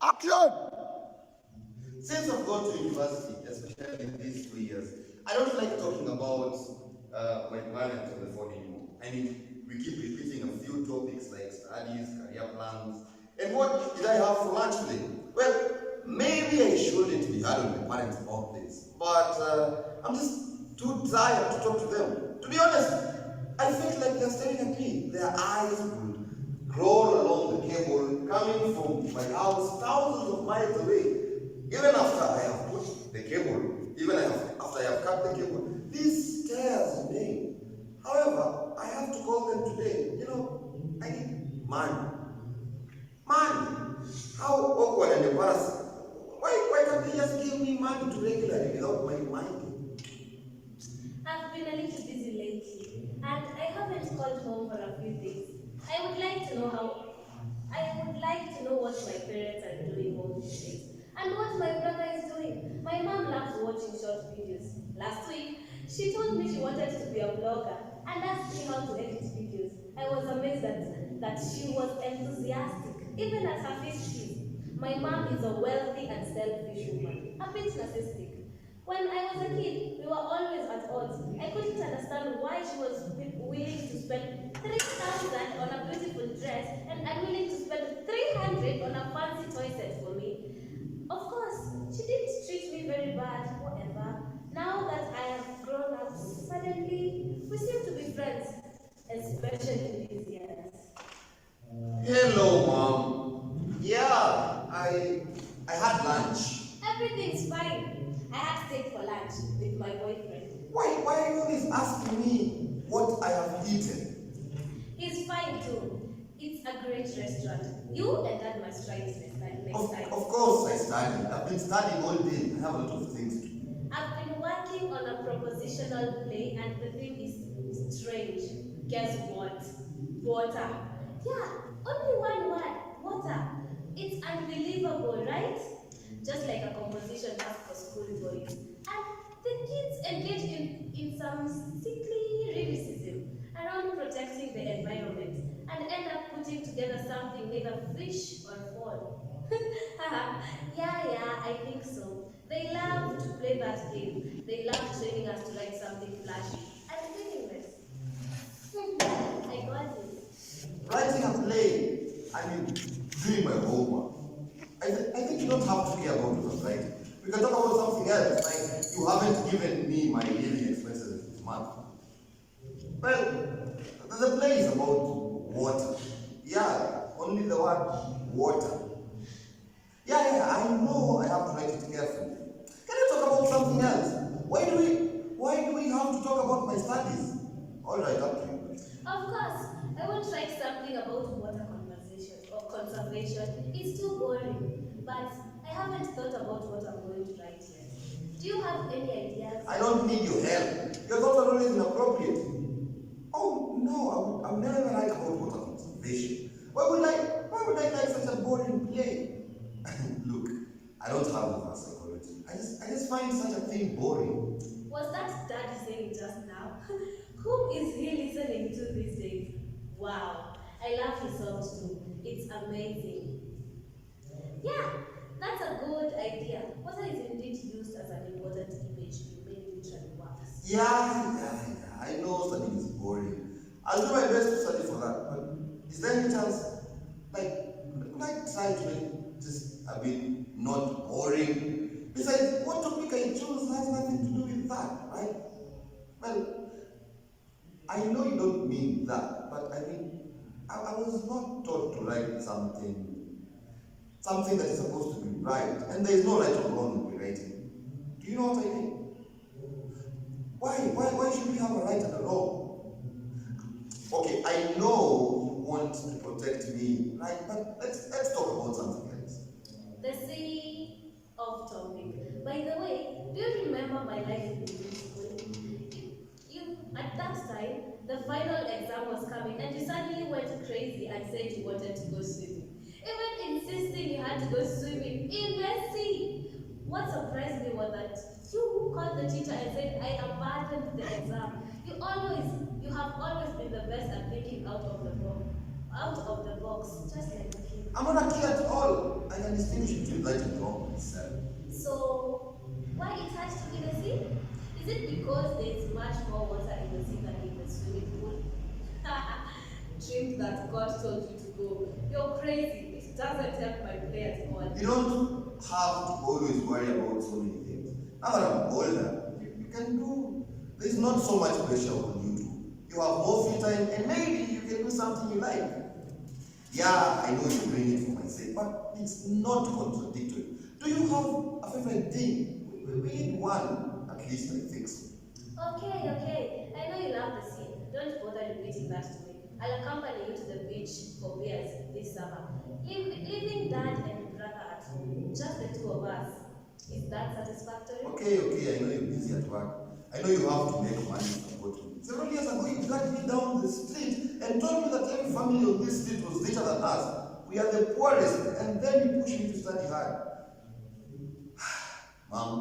Action! Since I've gone to university, especially in these 2 years, I don't like talking about my parents on the phone anymore. I mean, we keep repeating a few topics like studies, career plans, and what did I have for lunch today? Well, maybe I shouldn't be hard on my parents about this, but I'm just too tired to talk to them. To be honest, I felt like they're staring at me. Their eyes would crawl along the cable coming from my house thousands of miles away. Even after I have put the cable, after I have cut the cable, these stairs remain. However, I have to call them today. I need money. Money! How awkward and embarrassing. Why can't they just give me money to regularly without my mind? I've been a little busy lately, and I haven't called home for a few days. I would like to know what my parents are doing home these days, and what my brother is doing. My mom loves watching short videos. Last week, she told me she wanted to be a blogger and asked me how to edit videos. I was amazed that she was enthusiastic, even at her 50s. My mom is a wealthy and selfish woman, a bit narcissistic. When I was a kid, we were always at odds. I couldn't understand why she was willing to spend 3,000 on a beautiful dress and unwilling to spend 300 on a fancy toy set for me. Of course, she didn't treat me very bad, whatever. Now that I have grown up, suddenly we seem to be friends, especially these years. Hello, Mom. Yeah, I had lunch. Everything's fine. I had steak for lunch with my boyfriend. Why are you always asking me what I have eaten? He's fine too. It's a great restaurant. You and Dad must try it next time. Of course I study. I've been studying all day. I have a lot of things to do. I've been working on a propositional play and the theme is strange. Guess what? Water. Yeah, only one word. Water. It's unbelievable, right? Just like a composition task for schoolboys. And the kids engage in some sickly lyricism around protecting the environment and end up putting together something with a fish or fall. yeah, I think so. They love to play that game. They love training us to write something flashy and meaningless. I got it. Writing a play, doing my homework. I think you don't have to care about what I'm writing. We can talk about something else, like you haven't given me my living expenses this month. Well, the play is about water. Yeah, only the word water. Yeah, I know I have to write it carefully. Can you talk about something else? Why do we have to talk about my studies? All right, up to you. Of course, I won't write something about water conservation or conservation. It's too boring. But I haven't thought about what I'm going to write yet. Do you have any ideas? I don't need your help. Your thoughts are always inappropriate. Oh no, I would never write about water conservation. Why would I like such a boring play? Look, I don't have the vast psychology. I just find such a thing boring. Was that Daddy saying just now? Whom is he listening to these days? Wow, I love his songs too. It's amazing. Yeah, that's a good idea. Water is indeed used as an important image in many literary works. Yeah, I know studying is boring. I'll do my best to study for that, but is there any chance, could I try to make this a bit not boring? Besides, what topic I choose has nothing to do with that, right? Well, I know you don't mean that, but I was not taught to write something that is supposed to be right, and there is no right or wrong in writing. Do you know what I mean? Why should we have a right and a wrong? Okay, I know you want to protect me, right? But let's talk about something else. The sea of topic. By the way, do you remember my life in middle school? At that time, the final exam was coming and you suddenly went crazy and said you wanted to go swimming. Even insisting you had to go swimming in the sea. What surprised me was that you called the teacher and said, I abandoned the exam. You have always been the best at thinking out of the box. out of the box, just like a kid. I'm not a kid at all. I can distinguish between right and wrong myself. So, why it has to be the sea? Is it because there is much more water in the sea than in the swimming pool? Drink that God told you to go. You're crazy. It doesn't help my play at all. You don't have to always worry about so many things. Now that I'm older, you can do. There's not so much pressure on you to. You have more free time and maybe you can do something you like. Yeah, I know you're doing it for my sake, but it's not contradictory. Do you have a favorite thing? We need one, at least I think so. Okay. I know you love the sea. Don't bother repeating that to me. I'll accompany you to the beach for beers this summer. Leaving dad and brother at home. Just the two of us. Is that satisfactory? Okay, I know you're busy at work. I know you have to make money to support me. Several years ago, you dragged me down the street and told me that every family on this street was richer than us. We are the poorest, and then you pushed me to study hard. Mom,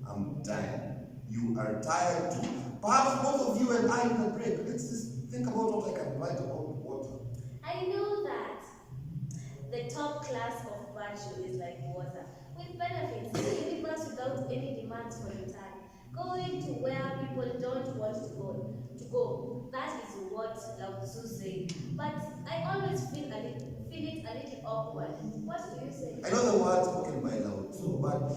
I'm tired. You are tired too. Perhaps both of you and I need a break. Let's just think about what I can write about water. I know that the top class of virtue is like water, with benefits, a universe without any demands for return, going to where people don't want to go. That is what Lao Tzu said. But I always feel it a little awkward. What do you say? I know the words spoken by Lao Tzu, but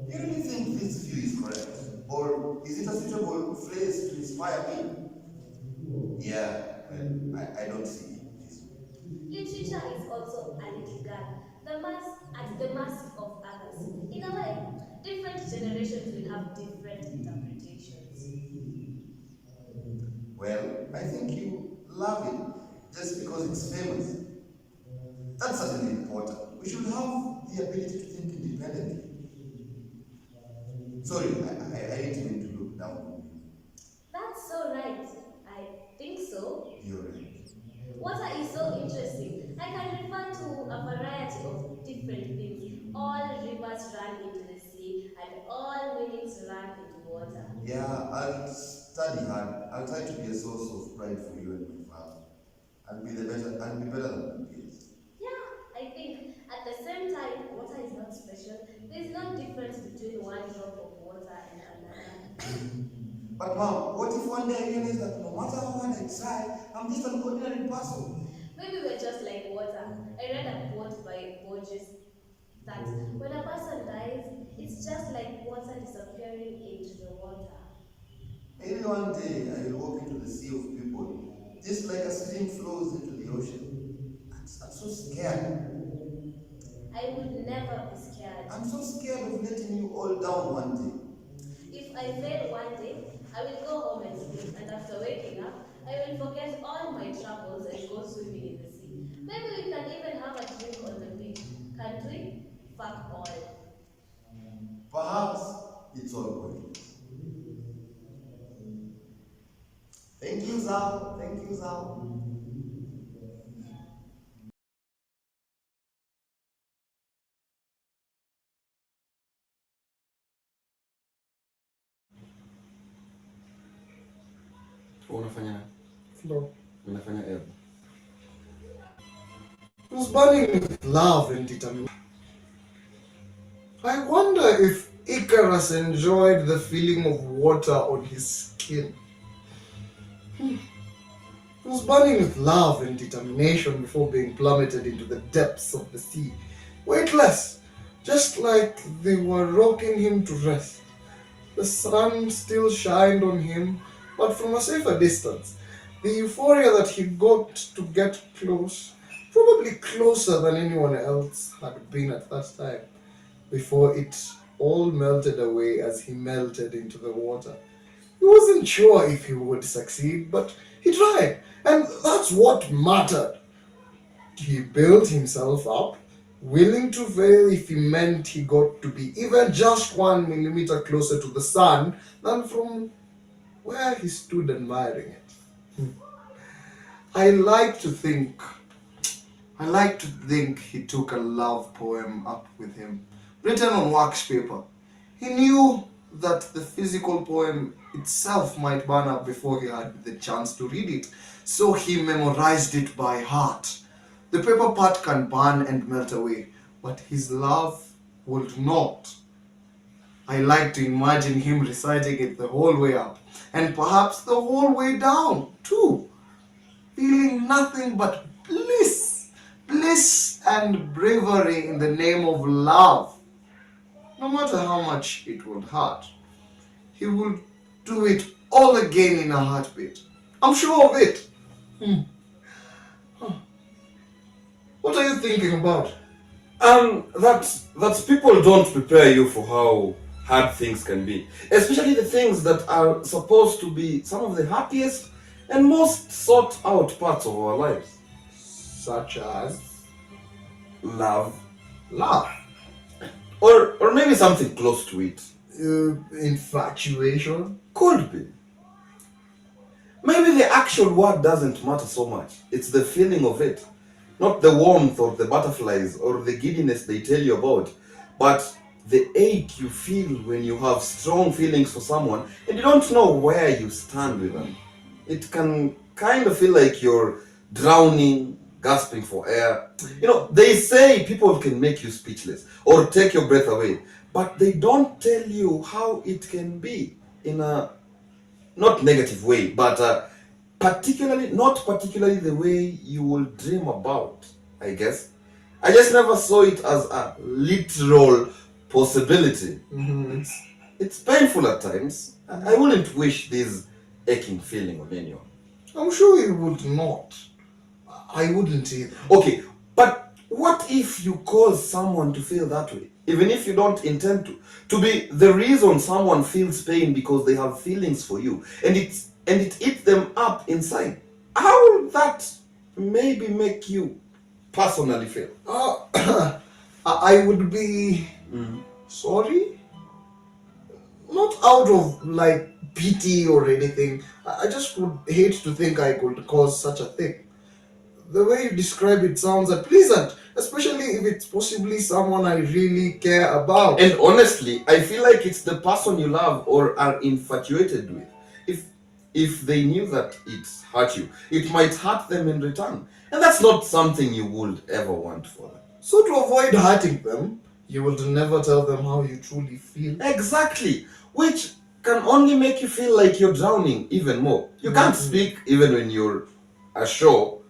do you really think this view is correct? Or is it a suitable phrase to inspire me? Yeah, well, I don't see it this way. Literature is also a little gun, at the mercy of others. In a way, different generations will have different interpretations. Well, I think you love it just because it's famous. That's certainly important. We should have the ability to think independently. Sorry, I didn't mean to look down on you. That's so right. I think so. You're right. Water is so interesting. I can refer to a variety of different things. All rivers run into the sea, and all meanings run into water. Yeah, I'll study hard. I'll try to be a source of pride for you and my family. I'll be better than my peers. Yeah, I think at the same time, water is not special. There's no difference between one drop of water and another. But mom, what if one day I realize that no matter how hard I try, I'm just an ordinary person? Maybe we're just like water. I read a quote by Borges that when a person dies, it's just like water disappearing into the water. Maybe one day I will walk into the sea of people, just like a stream flows into the ocean. I'm so scared. I would never be scared. I'm so scared of letting you all down one day. If I fail one day, I will go home and sleep, and after waking up, I will forget all my troubles and go swimming in the sea. Maybe we can even have a drink on the beach, can't we? Fuck all. Perhaps it's all pointless. Thank you, Zal. Thank you, Zal. Unafanya Flow. unafanya ebb. He was burning with love and determination. I wonder if Icarus enjoyed the feeling of water on his skin. He was burning with love and determination before being plummeted into the depths of the sea, weightless, just like they were rocking him to rest. The sun still shined on him, but from a safer distance. The euphoria that he got to get close, probably closer than anyone else had been at that time, before it all melted away as he melted into the water. He wasn't sure if he would succeed, but he tried, and that's what mattered. He built himself up, willing to fail if he meant he got to be even just 1 millimeter closer to the sun than from where he stood admiring it. I like to think he took a love poem up with him, written on wax paper. He knew that the physical poem itself might burn up before he had the chance to read it, so he memorized it by heart. The paper part can burn and melt away, but his love would not. I like to imagine him reciting it the whole way up, and perhaps the whole way down, too, feeling nothing but bliss and bravery in the name of love. No matter how much it would hurt, he would do it all again in a heartbeat. I'm sure of it. What are you thinking about? That people don't prepare you for how hard things can be, especially the things that are supposed to be some of the happiest and most sought out parts of our lives. Such as Love, love, or maybe something close to it. infatuation. Could be. Maybe the actual word doesn't matter so much. It's the feeling of it. Not the warmth or the butterflies or the giddiness they tell you about, but the ache you feel when you have strong feelings for someone and you don't know where you stand with them. It can kind of feel like you're drowning, gasping for air. You know, they say people can make you speechless or take your breath away, but they don't tell you how it can be in a not negative way, but not particularly the way you will dream about, I guess. I just never saw it as a literal possibility. It's painful at times. I wouldn't wish this aching feeling on anyone. I'm sure you would not. I wouldn't either. Okay, but what if you cause someone to feel that way, even if you don't intend to be the reason someone feels pain because they have feelings for you, and it eats them up inside? How will that maybe make you personally feel? I would be sorry, not out of like pity or anything. I just would hate to think I could cause such a thing. The way you describe it sounds unpleasant, especially if it's possibly someone I really care about. And honestly, I feel like it's the person you love or are infatuated with. If they knew that it hurt you, it might hurt them in return. And that's not something you would ever want for them. So to avoid hurting them, you would never tell them how you truly feel. Exactly. Which can only make you feel like you're drowning even more. You can't speak even when you're ashore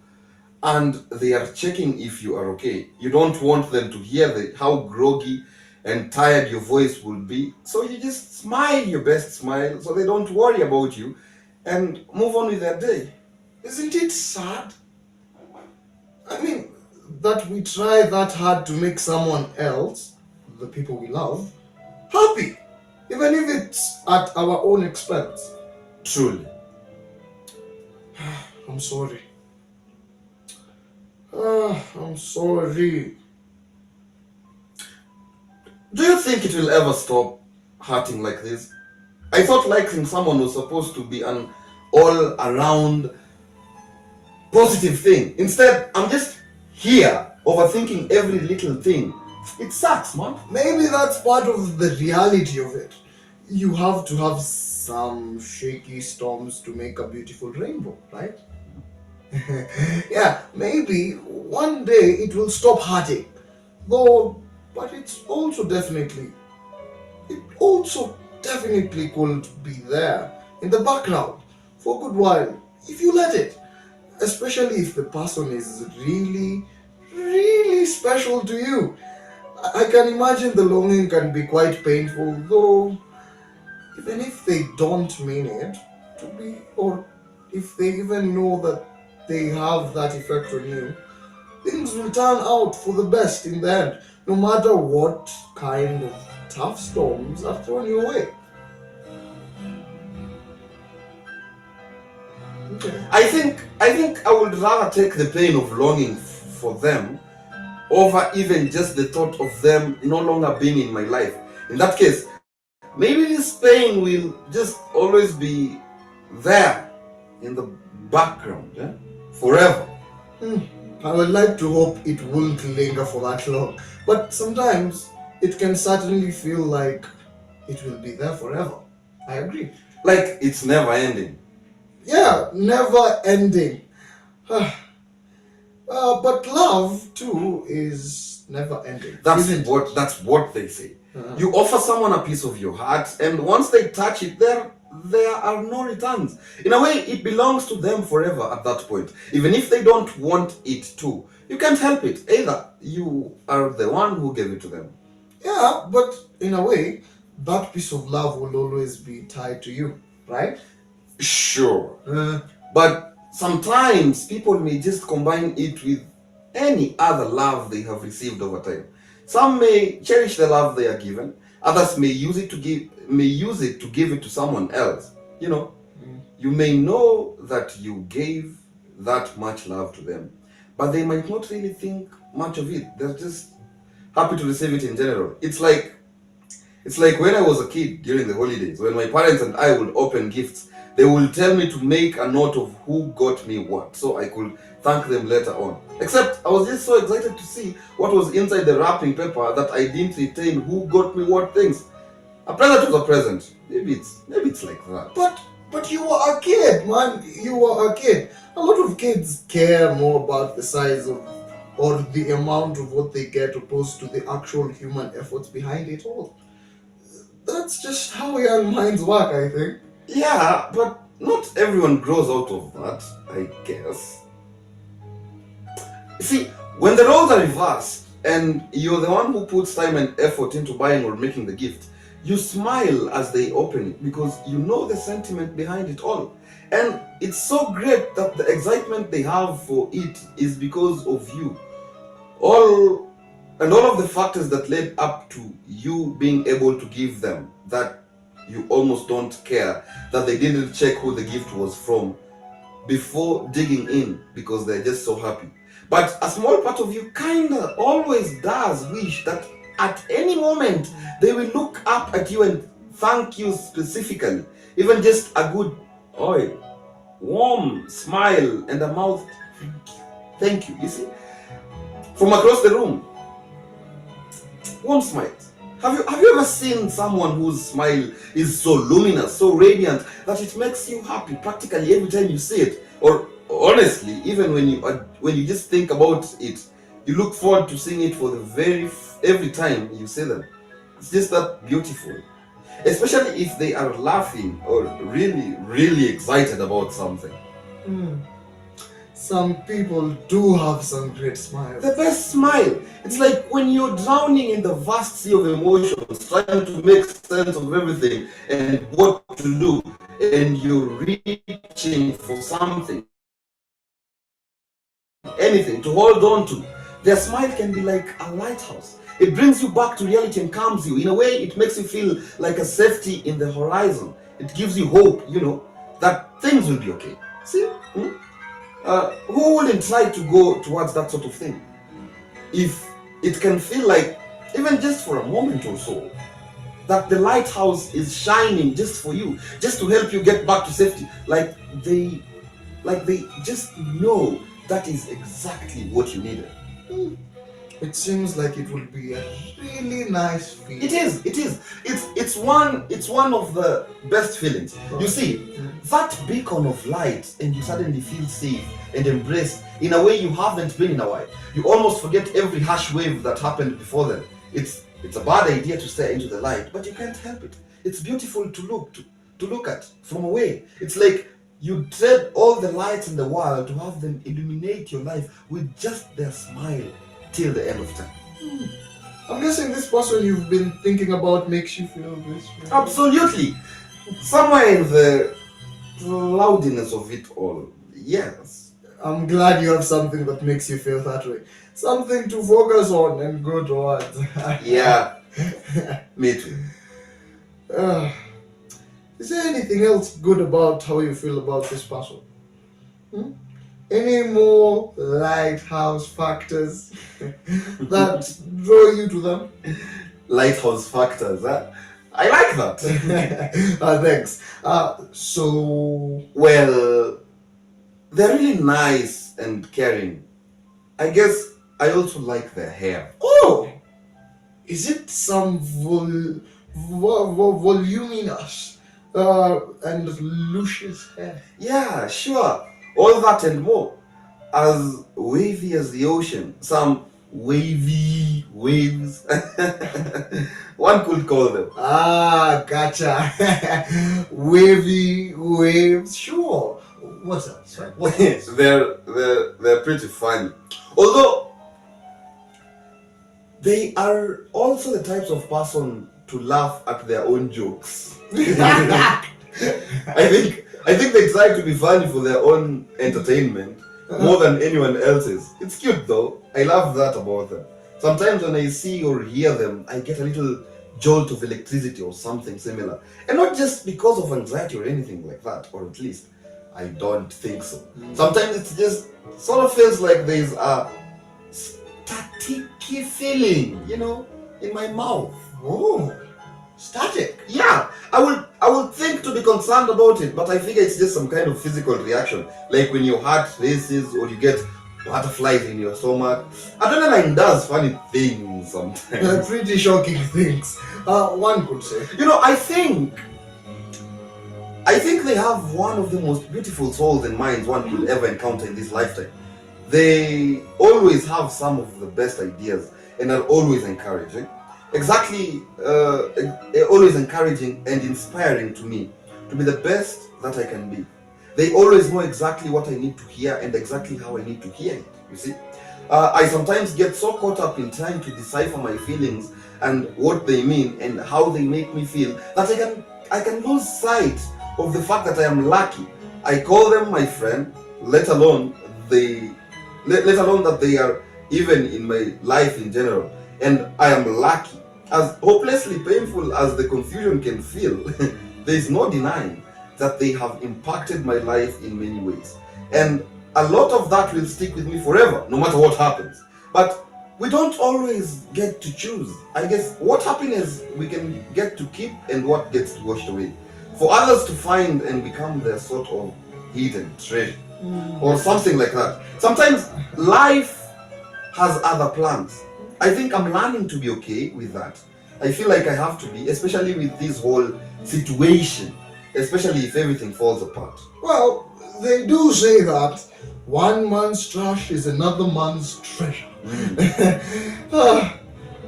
and they are checking if you are okay. You don't want them to hear how groggy and tired your voice will be. So you just smile your best smile so they don't worry about you and move on with their day. Isn't it sad? I mean, that we try that hard to make someone else, the people we love, happy, even if it's at our own expense. Truly. I'm sorry. I'm sorry. Do you think it will ever stop hurting like this? I thought liking someone was supposed to be an all-around positive thing. Instead, I'm just here overthinking every little thing. It sucks, man. Maybe that's part of the reality of it. You have to have some shaky storms to make a beautiful rainbow, right? Yeah, maybe one day it will stop hurting. But it also definitely could be there in the background for a good while if you let it. Especially if the person is really special to you. I can imagine the longing can be quite painful, though even if they don't mean it to be, or if they even know that they have that effect on you, things will turn out for the best in the end, no matter what kind of tough storms are thrown your way. Okay. I think I would rather take the pain of longing for them over even just the thought of them no longer being in my life. In that case, maybe this pain will just always be there in the background, forever. I would like to hope it won't linger for that long, but sometimes it can certainly feel like it will be there forever. I agree. Like it's never ending. Yeah, never ending. But love too is never ending. Isn't it? That's what they say. Uh-huh. You offer someone a piece of your heart, and once they touch it, there are no returns. In a way, it belongs to them forever at that point. Even if they don't want it to, you can't help it. Either you are the one who gave it to them. Yeah, but in a way, that piece of love will always be tied to you, right? Sure. Uh, But sometimes people may just combine it with any other love they have received over time. Some may cherish the love they are given. Others may use it to give it to someone else. You know, you may know that you gave that much love to them, but they might not really think much of it. They're just happy to receive it in general. It's like when I was a kid during the holidays, when my parents and I would open gifts, they would tell me to make a note of who got me what, so I could thank them later on. Except I was just so excited to see what was inside the wrapping paper that I didn't retain who got me what things. A present was a present. Maybe it's like that. but you were a kid, man. You were a kid. A lot of kids care more about the size of or the amount of what they get opposed to the actual human efforts behind it all. That's just how young minds work, I think. Yeah, but not everyone grows out of that, I guess. See, when the roles are reversed and you're the one who puts time and effort into buying or making the gift, you smile as they open it because you know the sentiment behind it all. And it's so great that the excitement they have for it is because of you. All of the factors that led up to you being able to give them that you almost don't care that they didn't check who the gift was from before digging in because they're just so happy. But a small part of you kinda always does wish that at any moment they will look up at you and thank you specifically. Even just a good oi, warm smile and a mouth thank you. You see? From across the room. Warm smiles. Have you ever seen someone whose smile is so luminous, so radiant that it makes you happy practically every time you see it? Or honestly, even when you just think about it, you look forward to seeing it for every time you see them. It's just that beautiful. Especially if they are laughing or really, really excited about something. Some people do have some great smiles. The best smile. It's like when you're drowning in the vast sea of emotions, trying to make sense of everything and what to do, and you're reaching for something, anything to hold on to. Their smile can be like a lighthouse. It brings you back to reality and calms you. In a way, it makes you feel like a safety in the horizon. It gives you hope, that things will be okay. See? Who wouldn't try to go towards that sort of thing? If it can feel like, even just for a moment or so, that the lighthouse is shining just for you, just to help you get back to safety. Like they just know that is exactly what you needed. It seems like it will be a really nice feeling. It is. It's one of the best feelings. You see, that beacon of light, and you suddenly feel safe and embraced in a way you haven't been in a while. You almost forget every harsh wave that happened before then. It's a bad idea to stare into the light, but you can't help it. It's beautiful to look at from away. It's like you trade all the lights in the world to have them illuminate your life with just their smile till the end of time. I'm guessing this person you've been thinking about makes you feel this way. Absolutely. Somewhere in the cloudiness of it all. Yes. I'm glad you have something that makes you feel that way. Something to focus on and go towards. Yeah. Me too. Is there anything else good about how you feel about this person? Any more lighthouse factors that draw you to them? Lighthouse factors, huh? I like that. Thanks. So Well, they're really nice and caring. I guess I also like their hair. oh, is it some voluminous, and luscious hair. Yeah, sure. All that and more. As wavy as the ocean. Some wavy waves. One could call them. Ah, gotcha. Wavy waves. Sure. What's up? Sorry. What else? they're pretty funny. Although they are also the types of person to laugh at their own jokes. I think they try to be funny for their own entertainment more than anyone else's. It's cute though. I love that about them. Sometimes when I see or hear them, I get a little jolt of electricity or something similar. And not just because of anxiety or anything like that, or at least I don't think so. Sometimes it's just sort of feels like there's a staticky feeling, in my mouth. Oh, static. Yeah, I will think to be concerned about it, but I figure it's just some kind of physical reaction, like when your heart races or you get butterflies in your stomach. Adrenaline does funny things sometimes. Pretty shocking things. One could say. I think they have one of the most beautiful souls and minds one could ever encounter in this lifetime. They always have some of the best ideas and are always encouraging. Always encouraging and inspiring to me to be the best that I can be. They always know exactly what I need to hear and exactly how I need to hear it, you see. I sometimes get so caught up in trying to decipher my feelings and what they mean and how they make me feel that I can lose sight of the fact that I am lucky. I call them my friend, let alone that they are even in my life in general. And I am lucky. As hopelessly painful as the confusion can feel, there is no denying that they have impacted my life in many ways. And a lot of that will stick with me forever, no matter what happens. But we don't always get to choose. I guess what happiness we can get to keep and what gets washed away. For others to find and become their sort of hidden treasure. Or something like that. Sometimes life has other plans. I think I'm learning to be okay with that. I feel like I have to be, especially with this whole situation, especially if everything falls apart. Well, they do say that one man's trash is another man's treasure.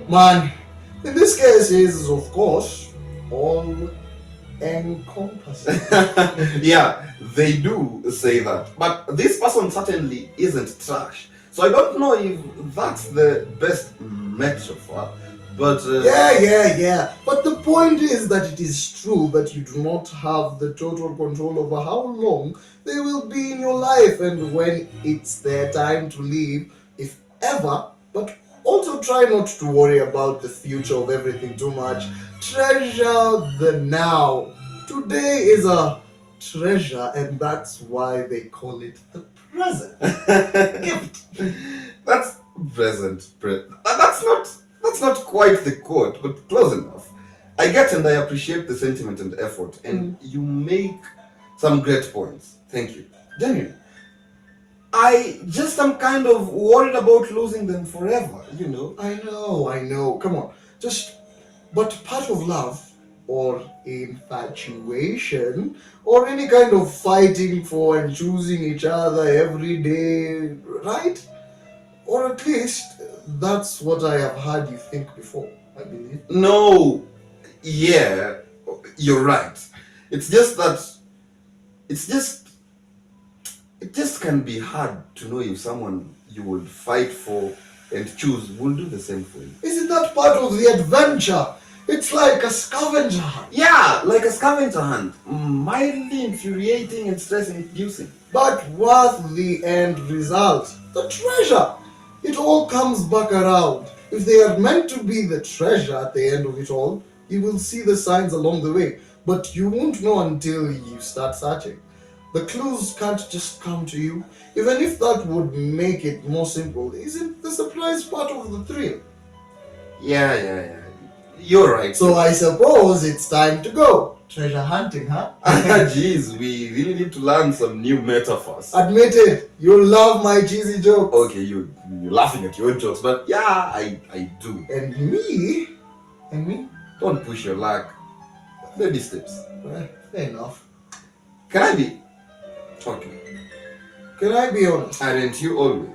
Man, in this case is of course all encompassing. Yeah, they do say that. But this person certainly isn't trash. So I don't know if that's the best metaphor, but Yeah. But the point is that it is true that you do not have the total control over how long they will be in your life and when it's their time to leave, if ever. But also try not to worry about the future of everything too much. Treasure the now. Today is a treasure, and that's why they call it the present. That's present. That's not quite the quote, but close enough. I get and I appreciate the sentiment and effort, and you make some great points. Thank you. Genuine. I just am kind of worried about losing them forever, I know. Come on. But part of love or infatuation or any kind of fighting for and choosing each other every day, right? Or at least that's what I have heard you think before, I believe. No, yeah, you're right. It's just that it just can be hard to know if someone you would fight for and choose will do the same for you. Isn't that part of the adventure? It's like a scavenger hunt. Yeah, like a scavenger hunt. Mildly infuriating and stress-inducing. But worth the end result. The treasure. It all comes back around. If they are meant to be the treasure at the end of it all, you will see the signs along the way. But you won't know until you start searching. The clues can't just come to you. Even if that would make it more simple, isn't the surprise part of the thrill? Yeah. You're right. So I suppose it's time to go. Treasure hunting, huh? Jeez, we really need to learn some new metaphors. Admit it, you love my cheesy jokes. Okay, you're laughing at your own jokes, but yeah, I do. And me? Don't push your luck. Baby steps. Fair enough. Can I be? Okay. Can I be honest? Aren't you always?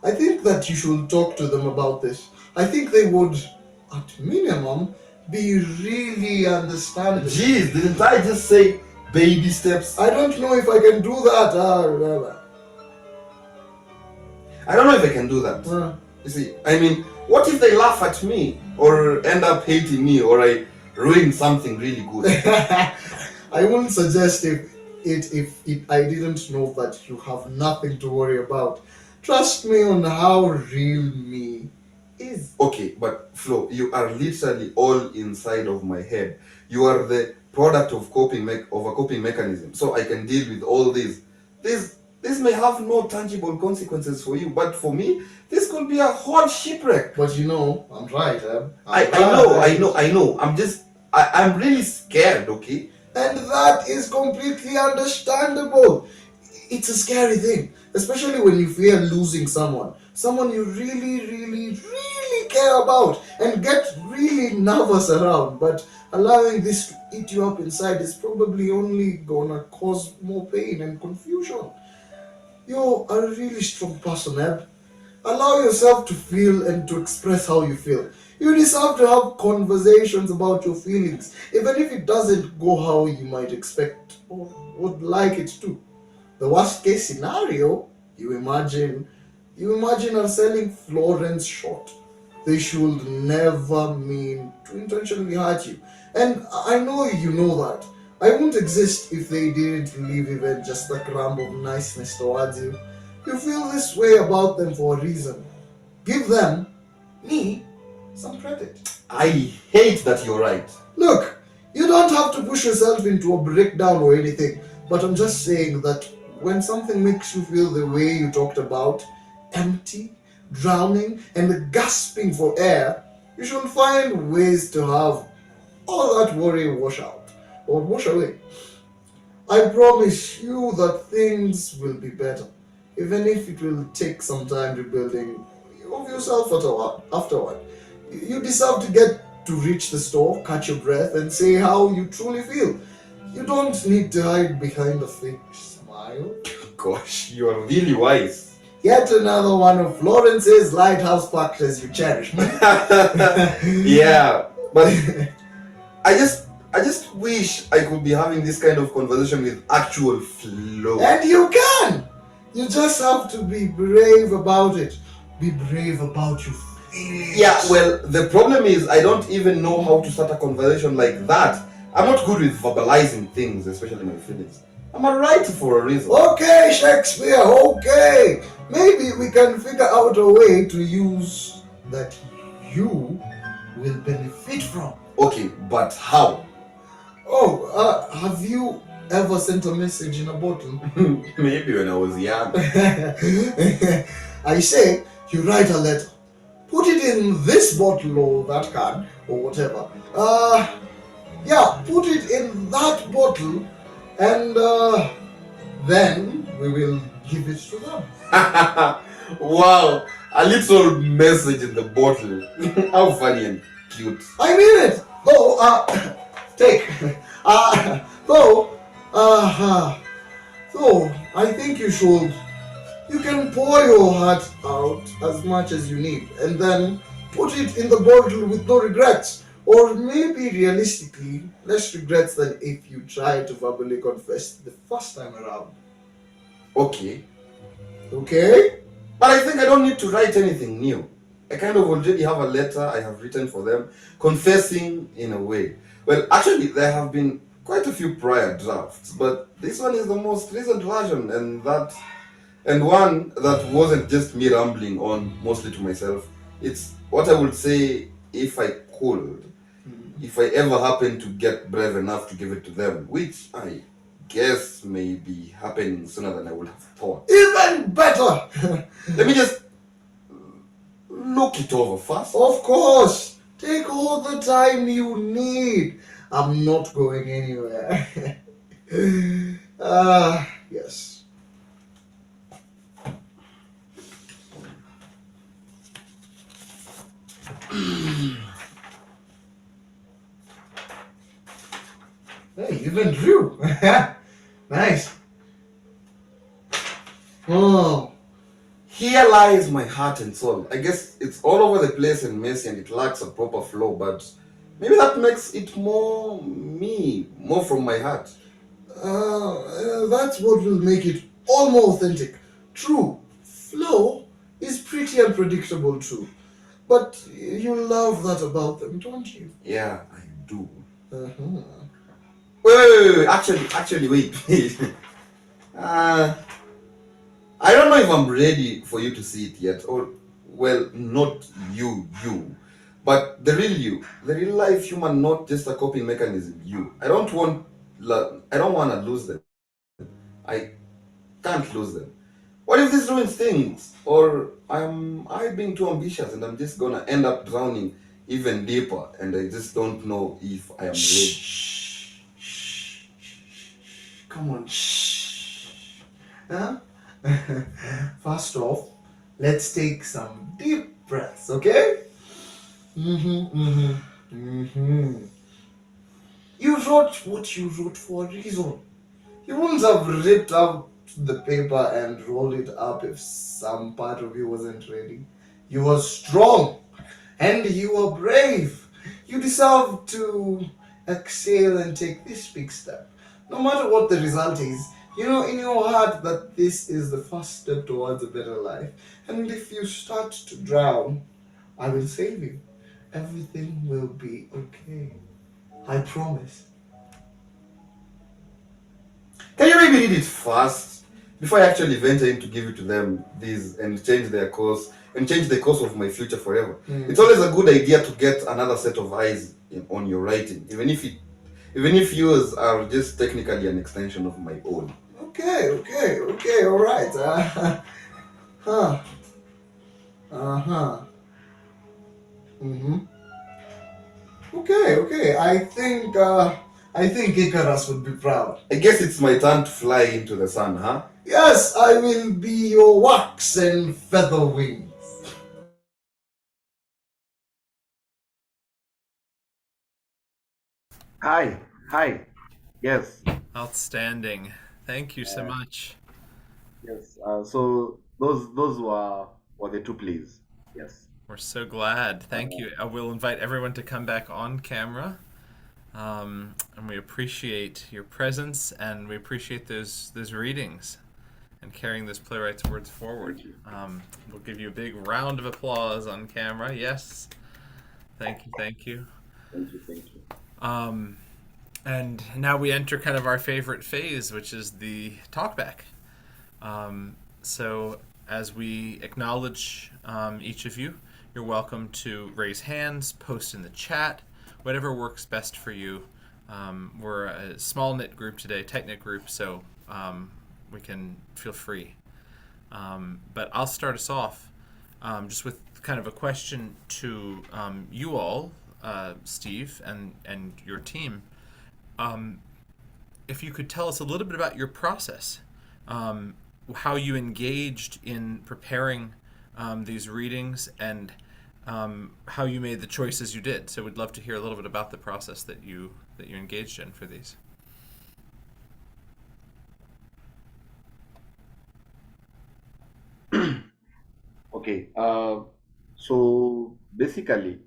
I think that you should talk to them about this. I think they would, at minimum, be really understanding. Jeez, didn't I just say baby steps? I don't know if I can do that. I don't know if I can do that. You see, I mean, what if they laugh at me or end up hating me or I ruin something really good? I wouldn't suggest if I didn't know that you have nothing to worry about. Trust me on how real me is. Okay, but Flo, you are literally all inside of my head. You are the product of a coping mechanism. So I can deal with all this. This may have no tangible consequences for you, but for me, this could be a whole shipwreck. But you know, I'm right. I know. I'm really scared, okay? And that is completely understandable. It's a scary thing, especially when you fear losing someone you really, really, really care about and get really nervous around. But allowing this to eat you up inside is probably only gonna cause more pain and confusion. You're a really strong person, Eb. Allow yourself to feel and to express how you feel. You deserve to have conversations about your feelings, even if it doesn't go how you might expect or would like it to. The worst case scenario, you imagine are selling Florence short. They should never mean to intentionally hurt you. And I know you know that. I wouldn't exist if they didn't leave even just a crumb of niceness towards you. You feel this way about them for a reason. Give them, me, some credit. I hate that you're right. Look, you don't have to push yourself into a breakdown or anything, but I'm just saying that when something makes you feel the way you talked about, empty, drowning, and gasping for air, you should find ways to have all that worry wash out or wash away. I promise you that things will be better, even if it will take some time rebuilding of yourself afterward. You deserve to get to reach the store, catch your breath, and say how you truly feel. You don't need to hide behind a fake smile. Gosh, you are really wise. Yet another one of Florence's lighthouse factors you cherish. Yeah, but I just wish I could be having this kind of conversation with actual Flo. And you can! You just have to be brave about it. Be brave about your feelings. Yeah, well, the problem is I don't even know how to start a conversation like that. I'm not good with verbalizing things, especially my feelings. I'm a writer for a reason. Okay, Shakespeare, okay. Maybe we can figure out a way to use that you will benefit from. Okay, but how? Oh, have you ever sent a message in a bottle? Maybe when I was young. I say, you write a letter. Put it in this bottle or that can or whatever. Yeah, put it in that bottle and then we will give it to them. Wow, a little message in the bottle. How funny and cute. I mean it. Though, take. Though, I think you can pour your heart out as much as you need and then put it in the bottle with no regrets. Or maybe realistically, less regrets than if you try to verbally confess the first time around. Okay. Okay? But I think I don't need to write anything new. I kind of already have a letter I have written for them, confessing in a way. Well, actually, there have been quite a few prior drafts, but this one is the most recent version, and one that wasn't just me rambling on mostly to myself. It's what I would say if I could, if I ever happen to get brave enough to give it to them, which I guess may be happening sooner than I would have thought. Even better! Let me just look it over first. Of course! Take all the time you need. I'm not going anywhere. Yes. Hey, even Drew. Nice. Oh, Here lies my heart and soul. I guess it's all over the place and messy and it lacks a proper flow, but maybe that makes it more me, more from my heart. that's what will make it all more authentic. True, flow is pretty unpredictable too. But you love that about them, don't you? Yeah, I do. Uh-huh. Wait. Actually, wait. uh, I don't know if I'm ready for you to see it yet, or well, not you, but the real you, the real life human, not just a coping mechanism. You. I don't want to lose them. I can't lose them. What if this ruins things? Or am I being too ambitious and I'm just gonna end up drowning even deeper and I just don't know if I am ready? Shh. Shh. Come on, shh. Huh? First off, let's take some deep breaths, okay? You wrote what you wrote for a reason. You wouldn't have ripped out the paper and rolled it up if some part of you wasn't ready. You were strong and you were brave. You deserve to exhale and take this big step. No matter what the result is, you know in your heart that this is the first step towards a better life. And if you start to drown, I will save you. Everything will be okay. I promise. Can you maybe read it fast before I actually venture in to give it to them these and change their course and change the course of my future forever? It's always a good idea to get another set of eyes on your writing, even if yours are just technically an extension of my own. Okay, all right. Huh. Uh-huh. Mm-hmm. Okay. I think Icarus would be proud. I guess it's my turn to fly into the sun, huh? Yes, I will be your wax and feather wings. Hi. Yes, Outstanding. Thank you so much. yes. So those were the two plays. Yes. We're so glad. Thank you. I will invite everyone to come back on camera. And we appreciate your presence and we appreciate those readings and carrying this playwright's words forward. We'll give you a big round of applause on camera. Yes. Thank you. Thank you. Thank you. And now we enter kind of our favorite phase, which is the talkback. So as we acknowledge each of you, you're welcome to raise hands, post in the chat, whatever works best for you. We're a small knit group today, tight knit group, so we can feel free. But I'll start us off just with kind of a question to you all, Steve, and your team. If you could tell us a little bit about your process, how you engaged in preparing these readings, and how you made the choices you did. So we'd love to hear a little bit about the process that you engaged in for these. Okay. So basically,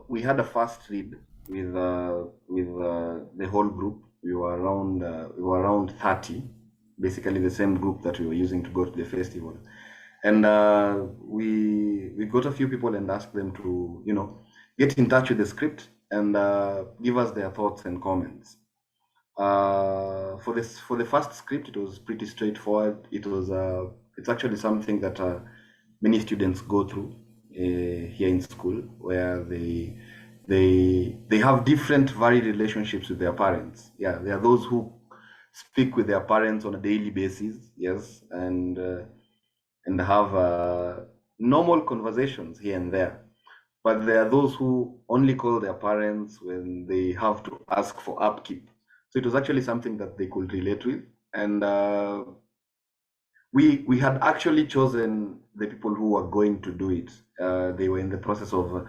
we had a first read with the whole group. We were around 30, basically the same group that we were using to go to the festival, and we got a few people and asked them to get in touch with the script and give us their thoughts and comments. For the first script, it was pretty straightforward. It's actually something that many students go through here in school, where they have different varied relationships with their parents. Yeah, there are those who speak with their parents on a daily basis, yes, and have normal conversations here and there. But there are those who only call their parents when they have to ask for upkeep. So it was actually something that they could relate with, and we had actually chosen the people who were going to do it. They were in the process of,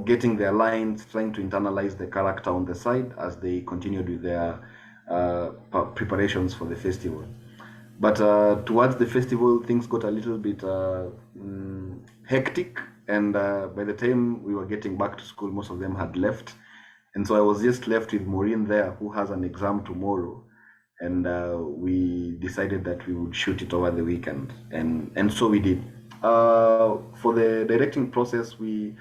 getting their lines, trying to internalize the character on the side as they continued with their preparations for the festival. But towards the festival, things got a little bit hectic, and by the time we were getting back to school, most of them had left, and so I was just left with Maureen there, who has an exam tomorrow, and we decided that we would shoot it over the weekend, and so we did. For the directing process, we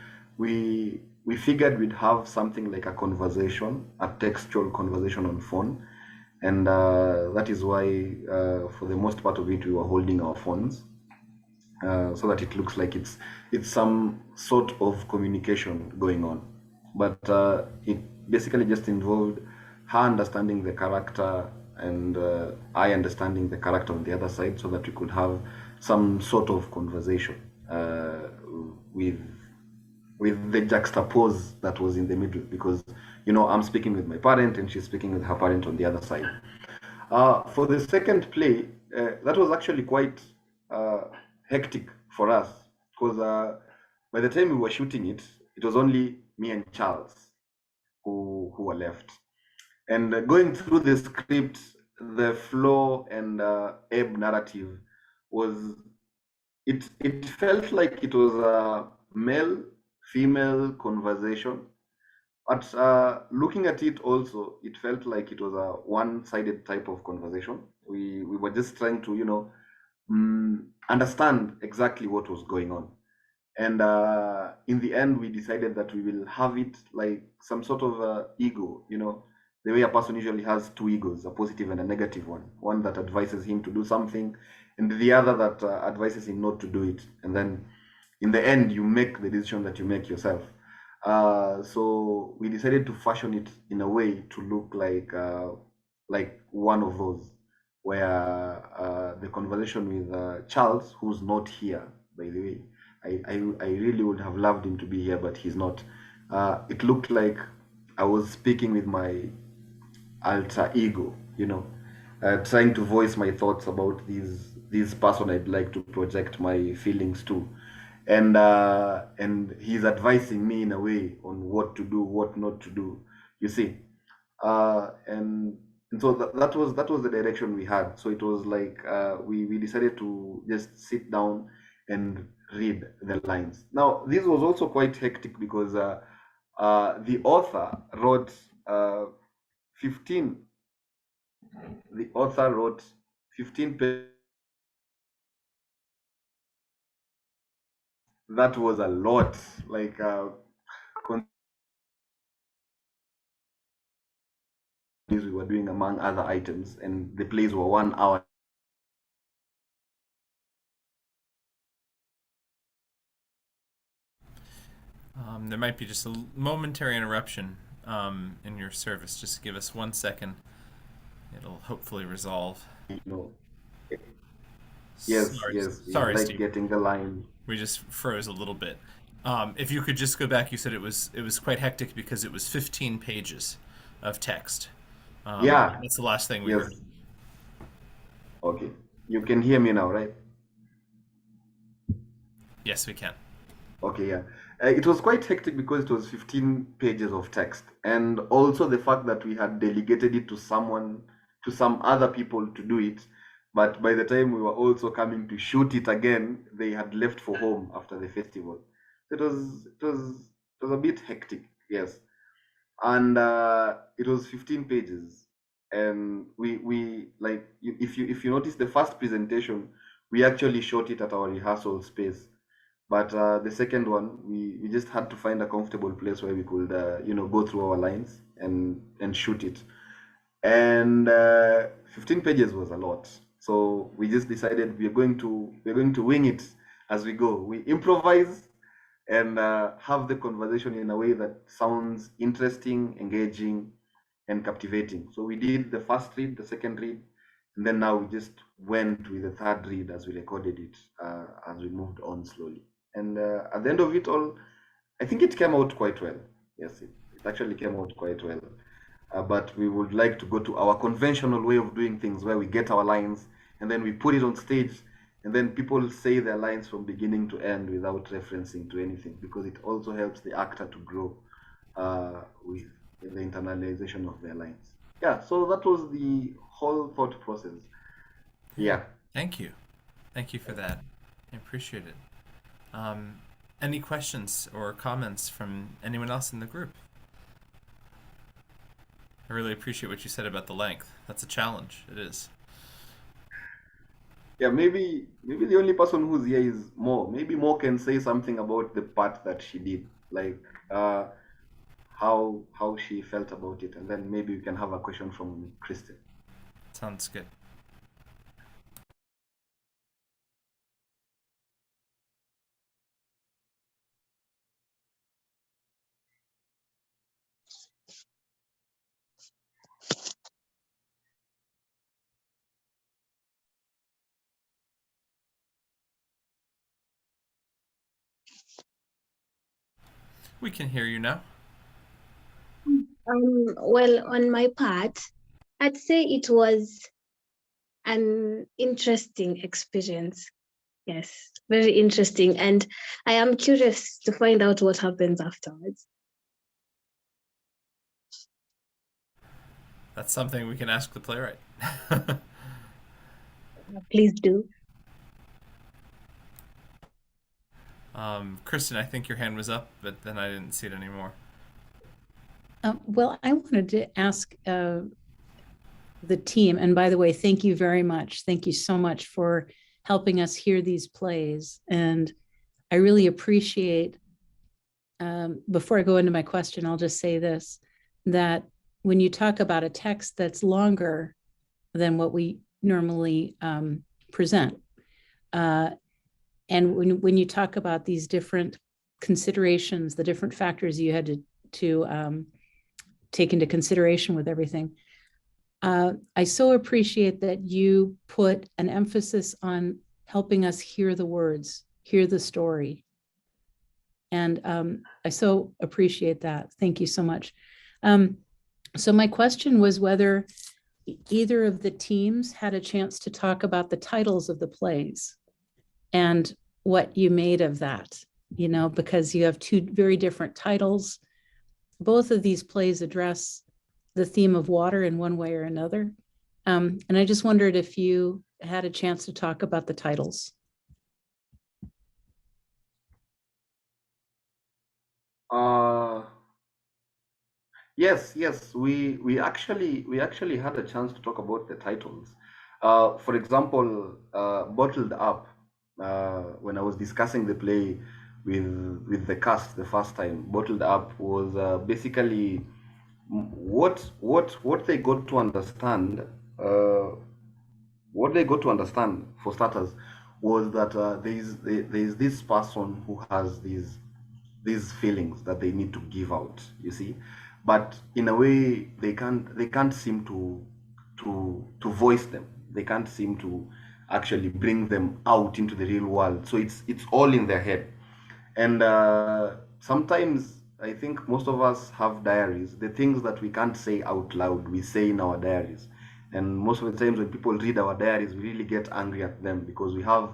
figured we'd have something like a conversation, a textual conversation on phone, and that is why, for the most part of it, we were holding our phones, so that it looks like it's some sort of communication going on. But it basically just involved her understanding the character and I understanding the character on the other side, so that we could have some sort of conversation with the juxtapose that was in the middle, because I'm speaking with my parent and she's speaking with her parent on the other side. For the second play, that was actually quite hectic for us, because by the time we were shooting it, it was only me and Charles who were left. And going through the script, the flow and ebb narrative was, it felt like it was a male-female conversation. But looking at it also, it felt like it was a one-sided type of conversation. We were just trying to, understand exactly what was going on. And in the end, we decided that we will have it like some sort of ego, the way a person usually has two egos, a positive and a negative one that advises him to do something, and the other that advises him not to do it. And then in the end, you make the decision that you make yourself. So we decided to fashion it in a way to look like one of those, where the conversation with Charles, who's not here, by the way. I really would have loved him to be here, but he's not. It looked like I was speaking with my alter ego, trying to voice my thoughts about this person I'd like to project my feelings to, and he's advising me in a way on what to do, what not to do. You see, and so that was the direction we had. So it was like we decided to just sit down and read the lines. Now, this was also quite hectic because the author wrote 15. The author wrote 15 pages. That was a lot. Like we were doing among other items, and the plays were 1 hour. There might be just a momentary interruption in your service. Just give us 1 second. It'll hopefully resolve. Yes, Sorry, yes. sorry, Like Steve. getting the line. We just froze a little bit. If you could just go back, you said it was quite hectic because it was 15 pages of text. Yeah. That's the last thing we Yes. heard. Okay. You can hear me now, right? Yes, we can. Okay, yeah. It was quite hectic because it was 15 pages of text, and also the fact that we had delegated it to some other people to do it, but by the time we were also coming to shoot it again, they had left for home after the festival. It was a bit hectic, yes. And it was 15 pages, and we like, if you notice the first presentation, we actually shot it at our rehearsal space. But the second one, we just had to find a comfortable place where we could, go through our lines and shoot it. And 15 pages was a lot, so we just decided we're going to wing it as we go. We improvise and have the conversation in a way that sounds interesting, engaging, and captivating. So we did the first read, the second read, and then now we just went with the third read as we recorded it, as we moved on slowly. And at the end of it all, I think it came out quite well. Yes, it actually came out quite well. But we would like to go to our conventional way of doing things, where we get our lines and then we put it on stage, and then people say their lines from beginning to end without referencing to anything, because it also helps the actor to grow with the internalization of their lines. Yeah, so that was the whole thought process. Yeah. Thank you. Thank you for that. I appreciate it. Any questions or comments from anyone else in the group? I really appreciate what you said about the length. That's a challenge. It is. Yeah, maybe the only person who's here is Mo. Maybe Mo can say something about the part that she did, like how she felt about it, and then maybe we can have a question from Kristen. Sounds good. We can hear you now. Well, on my part, I'd say it was an interesting experience. Yes, very interesting. And I am curious to find out what happens afterwards. That's something we can ask the playwright. Please do. Kristen, I think your hand was up, but then I didn't see it anymore. Well, I wanted to ask the team, and by the way, thank you very much. Thank you so much for helping us hear these plays. And I really appreciate, before I go into my question, I'll just say this, that when you talk about a text that's longer than what we normally present, and when you talk about these different considerations, the different factors you had to take into consideration with everything, I so appreciate that you put an emphasis on helping us hear the words, hear the story. And I so appreciate that. Thank you so much. So my question was whether either of the teams had a chance to talk about the titles of the plays and what you made of that, you know, because you have two very different titles. Both of these plays address the theme of water in one way or another. And I just wondered if you had a chance to talk about the titles. Yes, we actually had a chance to talk about the titles. For example, Bottled Up. When I was discussing the play with the cast the first time, Bottled Up was basically what they got to understand. What they got to understand, for starters, was that there is this person who has these feelings that they need to give out, you see, but in a way they can't seem to voice them. They can't seem to actually bring them out into the real world, so it's all in their head. And sometimes I think most of us have diaries. The things that we can't say out loud, we say in our diaries. And most of the times when people read our diaries, we really get angry at them because we have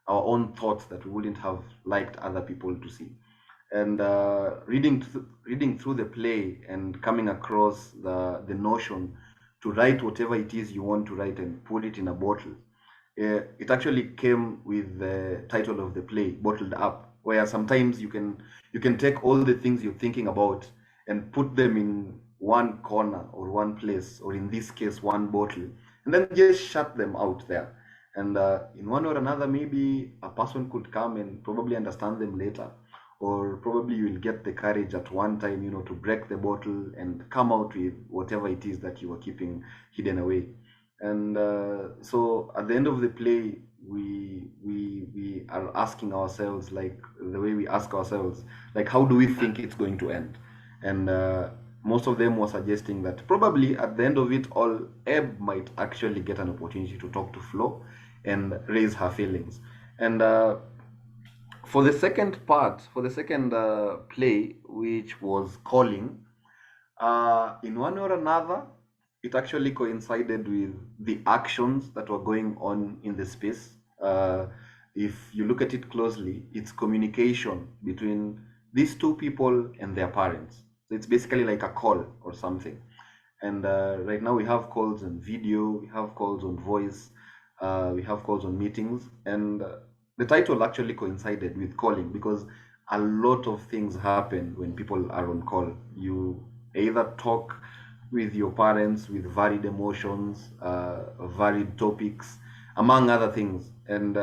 our own thoughts that we wouldn't have liked other people to see. And reading through the play and coming across the notion to write whatever it is you want to write and put it in a bottle. It actually came with the title of the play, Bottled Up, where sometimes you can take all the things you're thinking about and put them in one corner or one place, or in this case, one bottle, and then just shut them out there. And in one or another, maybe a person could come and probably understand them later, or probably you will get the courage at one time, to break the bottle and come out with whatever it is that you are keeping hidden away. And so at the end of the play, we are asking ourselves, like the way we ask ourselves, like, how do we think it's going to end? And most of them were suggesting that probably at the end of it all, Ebb might actually get an opportunity to talk to Flo and raise her feelings. And for the second part, for the second play, which was Calling, in one or another, it actually coincided with the actions that were going on in the space. If you look at it closely, it's communication between these two people and their parents. So it's basically like a call or something. And right now we have calls on video, we have calls on voice, we have calls on meetings. And the title actually coincided with calling because a lot of things happen when people are on call. You either talk with your parents with varied emotions, varied topics, among other things. And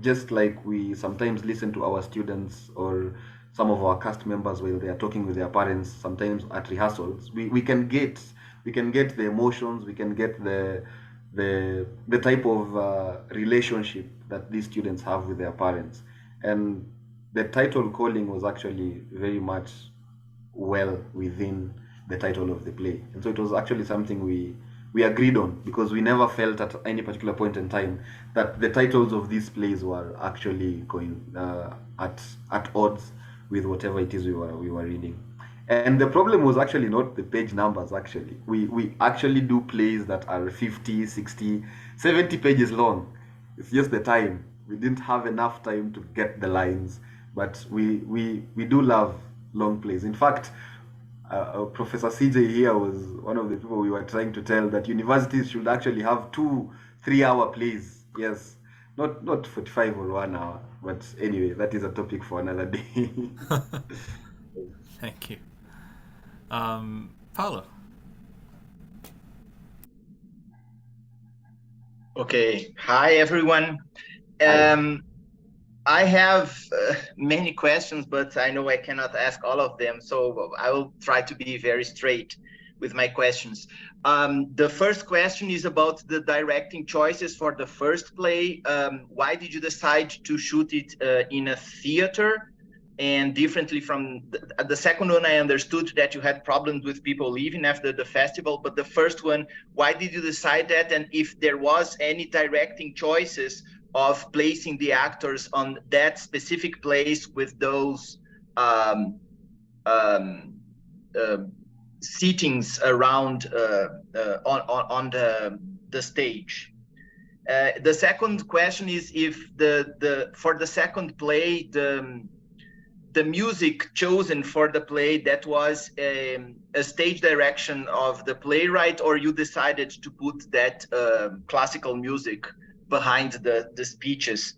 just like we sometimes listen to our students or some of our cast members while they are talking with their parents, sometimes at rehearsals, we can get the emotions, we can get the type of relationship that these students have with their parents. And the title calling was actually very much well within the title of the play. And so it was actually something we agreed on because we never felt at any particular point in time that the titles of these plays were actually going at odds with whatever it is we were reading. And the problem was actually not the page numbers. Actually, we actually do plays that are 50, 60, 70 pages long. It's just the time. We didn't have enough time to get the lines, but we do love long plays. In fact, Professor CJ here was one of the people we were trying to tell that universities should actually have 2-3 hour plays. Yes, not 45 or 1 hour. But anyway, that is a topic for another day. Thank you. Paulo. Okay. Hi, everyone. I have many questions, but I know I cannot ask all of them, so I will try to be very straight with my questions. The first question is about the directing choices for the first play. Why did you decide to shoot it in a theater? And differently from the second one, I understood that you had problems with people leaving after the festival, but the first one, why did you decide that? And if there was any directing choices of placing the actors on that specific place with those seatings around on the stage. The second question is if for the second play, the music chosen for the play, that was a stage direction of the playwright, or you decided to put that classical music behind the speeches?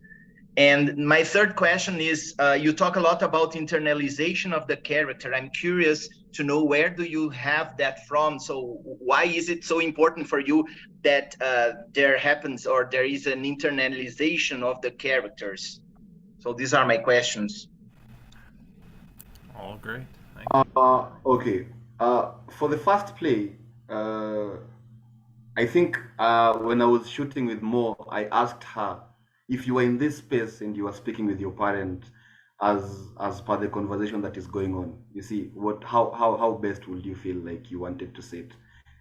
And my third question is, you talk a lot about internalization of the character. I'm curious to know, where do you have that from? So why is it so important for you that there happens, or there is an internalization of the characters? So these are my questions. All great. Thank you. Okay. For the first play, I think when I was shooting with Mo, I asked her if you were in this space and you were speaking with your parent as per the conversation that is going on. You see, how best would you feel like you wanted to sit?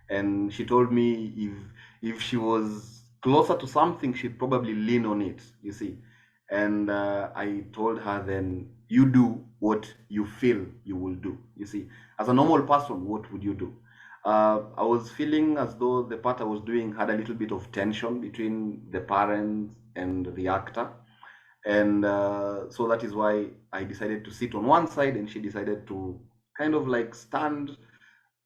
And she told me if she was closer to something, she'd probably lean on it. You see, and I told her then, you do what you feel you will do. You see, as a normal person, what would you do? I was feeling as though the part I was doing had a little bit of tension between the parents and the actor. And so that is why I decided to sit on one side and she decided to kind of like stand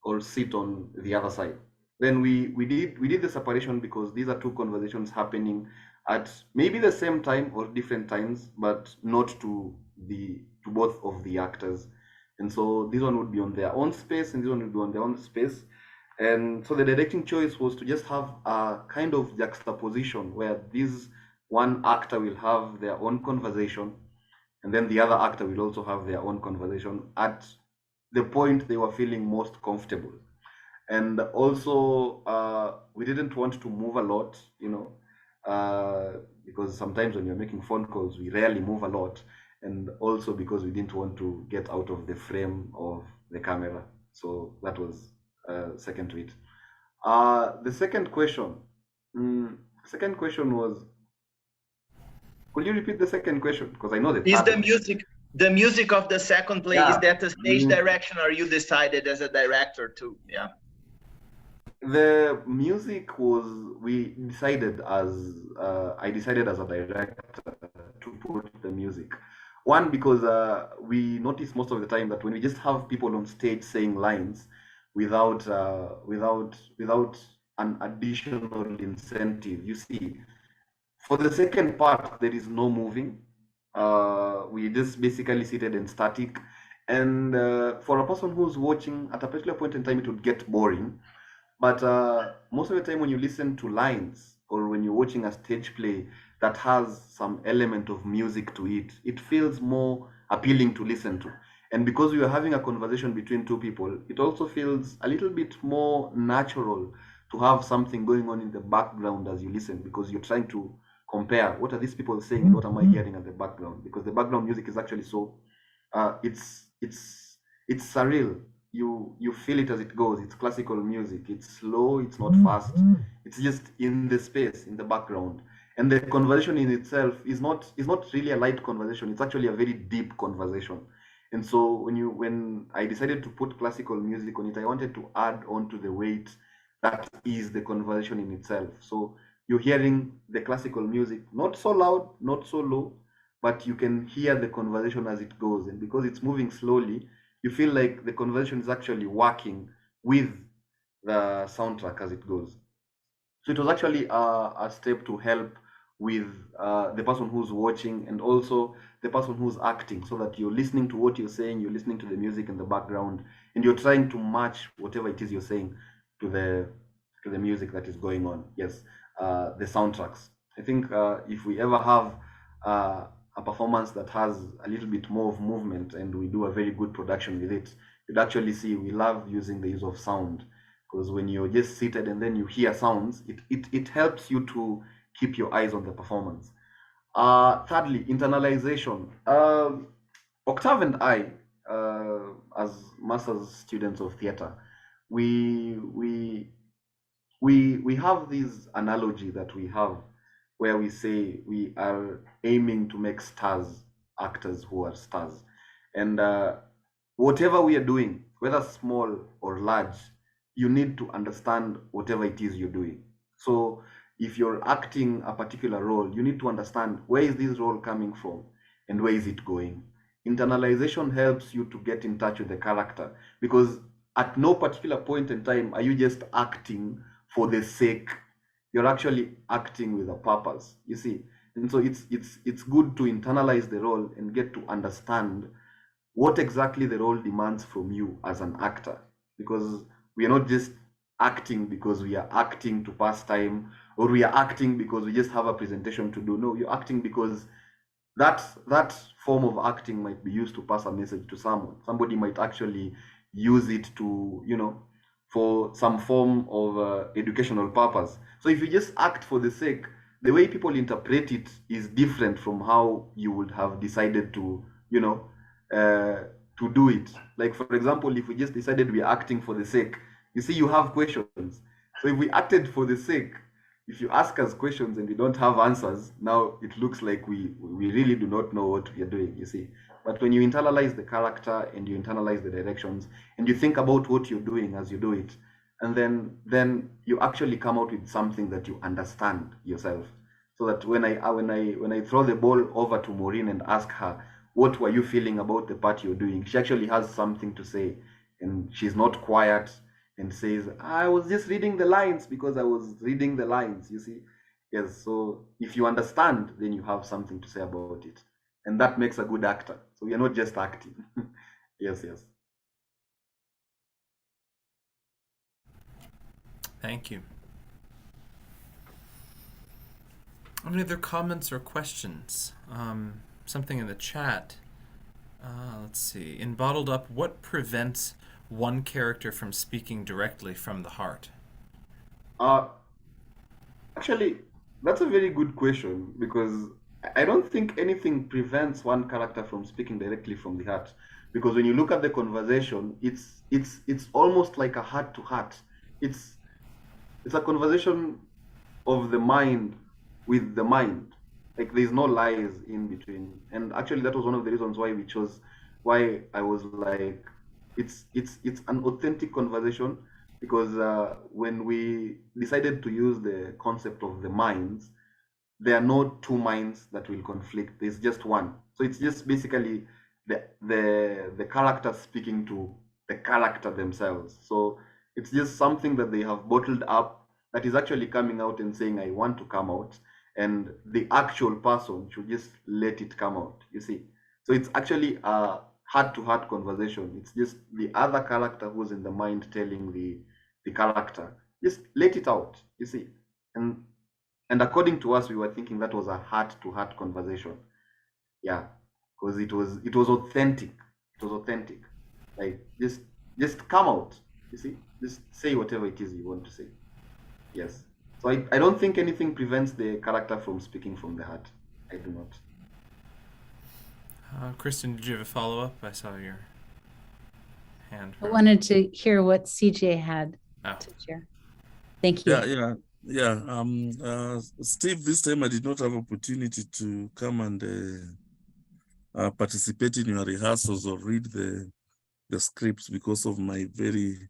or sit on the other side. Then we did the separation because these are two conversations happening at maybe the same time or different times, but not to both of the actors. And so this one would be on their own space and this one would be on their own space. And so the directing choice was to just have a kind of juxtaposition where this one actor will have their own conversation and then the other actor will also have their own conversation at the point they were feeling most comfortable. And also we didn't want to move a lot, you know, because sometimes when you're making phone calls, we rarely move a lot. And also because we didn't want to get out of the frame of the camera. So that was second to it. The second question was, could you repeat the second question? Because I know that. Is the music of the second play, is that a stage direction, or you decided as a director to, yeah? The music was, we decided as I decided as a director to put the music. One, because we notice most of the time that when we just have people on stage saying lines without an additional incentive, you see, for the second part there is no moving. We just basically seated and static, and for a person who's watching, at a particular point in time it would get boring. But most of the time when you listen to lines or when you're watching a stage play that has some element of music to it, it feels more appealing to listen to. And because we are having a conversation between two people, it also feels a little bit more natural to have something going on in the background as you listen, because you're trying to compare what are these people saying and what am I hearing at the background, because the background music is actually so it's surreal. You feel it as it goes. It's classical music. It's slow, it's not fast. It's just in the space, in the background. And the conversation in itself is not really a light conversation. It's actually a very deep conversation. And so when I decided to put classical music on it, I wanted to add on to the weight that is the conversation in itself. So you're hearing the classical music, not so loud, not so low, but you can hear the conversation as it goes. And because it's moving slowly, you feel like the conversation is actually working with the soundtrack as it goes. So it was actually a step to help with the person who's watching and also the person who's acting, so that you're listening to what you're saying, you're listening to the music in the background, and you're trying to match whatever it is you're saying to the music that is going on. Yes, the soundtracks. I think if we ever have a performance that has a little bit more of movement and we do a very good production with it, you'd actually see we love using the use of sound, because when you're just seated and then you hear sounds, it helps you to keep your eyes on the performance. Thirdly, internalization. Octave and I, as master's students of theater, we have this analogy that we have where we say we are aiming to make stars, actors who are stars. And whatever we are doing, whether small or large, you need to understand whatever it is you're doing. So if you're acting a particular role, you need to understand where is this role coming from and where is it going. Internalization helps you to get in touch with the character, because at no particular point in time are you just acting for the sake. You're actually acting with a purpose, you see. And so it's good to internalize the role and get to understand what exactly the role demands from you as an actor, because we are not just acting because we are acting to pass time, or we are acting because we just have a presentation to do. No, you're acting because that form of acting might be used to pass a message to someone. Somebody might actually use it to, for some form of educational purpose. So if you just act for the sake, the way people interpret it is different from how you would have decided to, to do it. Like, for example, if we just decided we are acting for the sake, you see, you have questions. So if we acted for the sake, if you ask us questions and we don't have answers, now it looks like we really do not know what we are doing, you see. But when you internalize the character and you internalize the directions and you think about what you're doing as you do it, and then you actually come out with something that you understand yourself. So that when I throw the ball over to Maureen and ask her, what were you feeling about the part you're doing, she actually has something to say, and she's not quiet and says, I was just reading the lines because I was reading the lines, you see. Yes, so if you understand, then you have something to say about it. And that makes a good actor. So you're not just acting. Yes. Thank you. Any other comments or questions? Something in the chat. Let's see. In Bottled Up, what prevents one character from speaking directly from the heart? Actually, that's a very good question, because I don't think anything prevents one character from speaking directly from the heart. Because when you look at the conversation, it's almost like a heart to heart. It's a conversation of the mind with the mind. Like, there's no lies in between. And actually that was one of the reasons why I was like, it's an authentic conversation, because when we decided to use the concept of the minds, there are no two minds that will conflict. There's just one. So it's just basically the character speaking to the character themselves. So it's just something that they have bottled up that is actually coming out and saying, I want to come out. And the actual person should just let it come out, you see. So it's actually a heart-to-heart conversation. It's just the other character who's in the mind telling the character, just let it out, you see. And according to us, we were thinking that was a heart-to-heart conversation. Yeah, because it was authentic. It was authentic. Like just come out, you see. Just say whatever it is you want to say. Yes. So I don't think anything prevents the character from speaking from the heart. I do not. Kristen, did you have a follow-up? I saw your hand. I wanted to hear what CJ had Oh. to share. Thank you. Steve, this time I did not have opportunity to come and participate in your rehearsals or read the scripts because of my very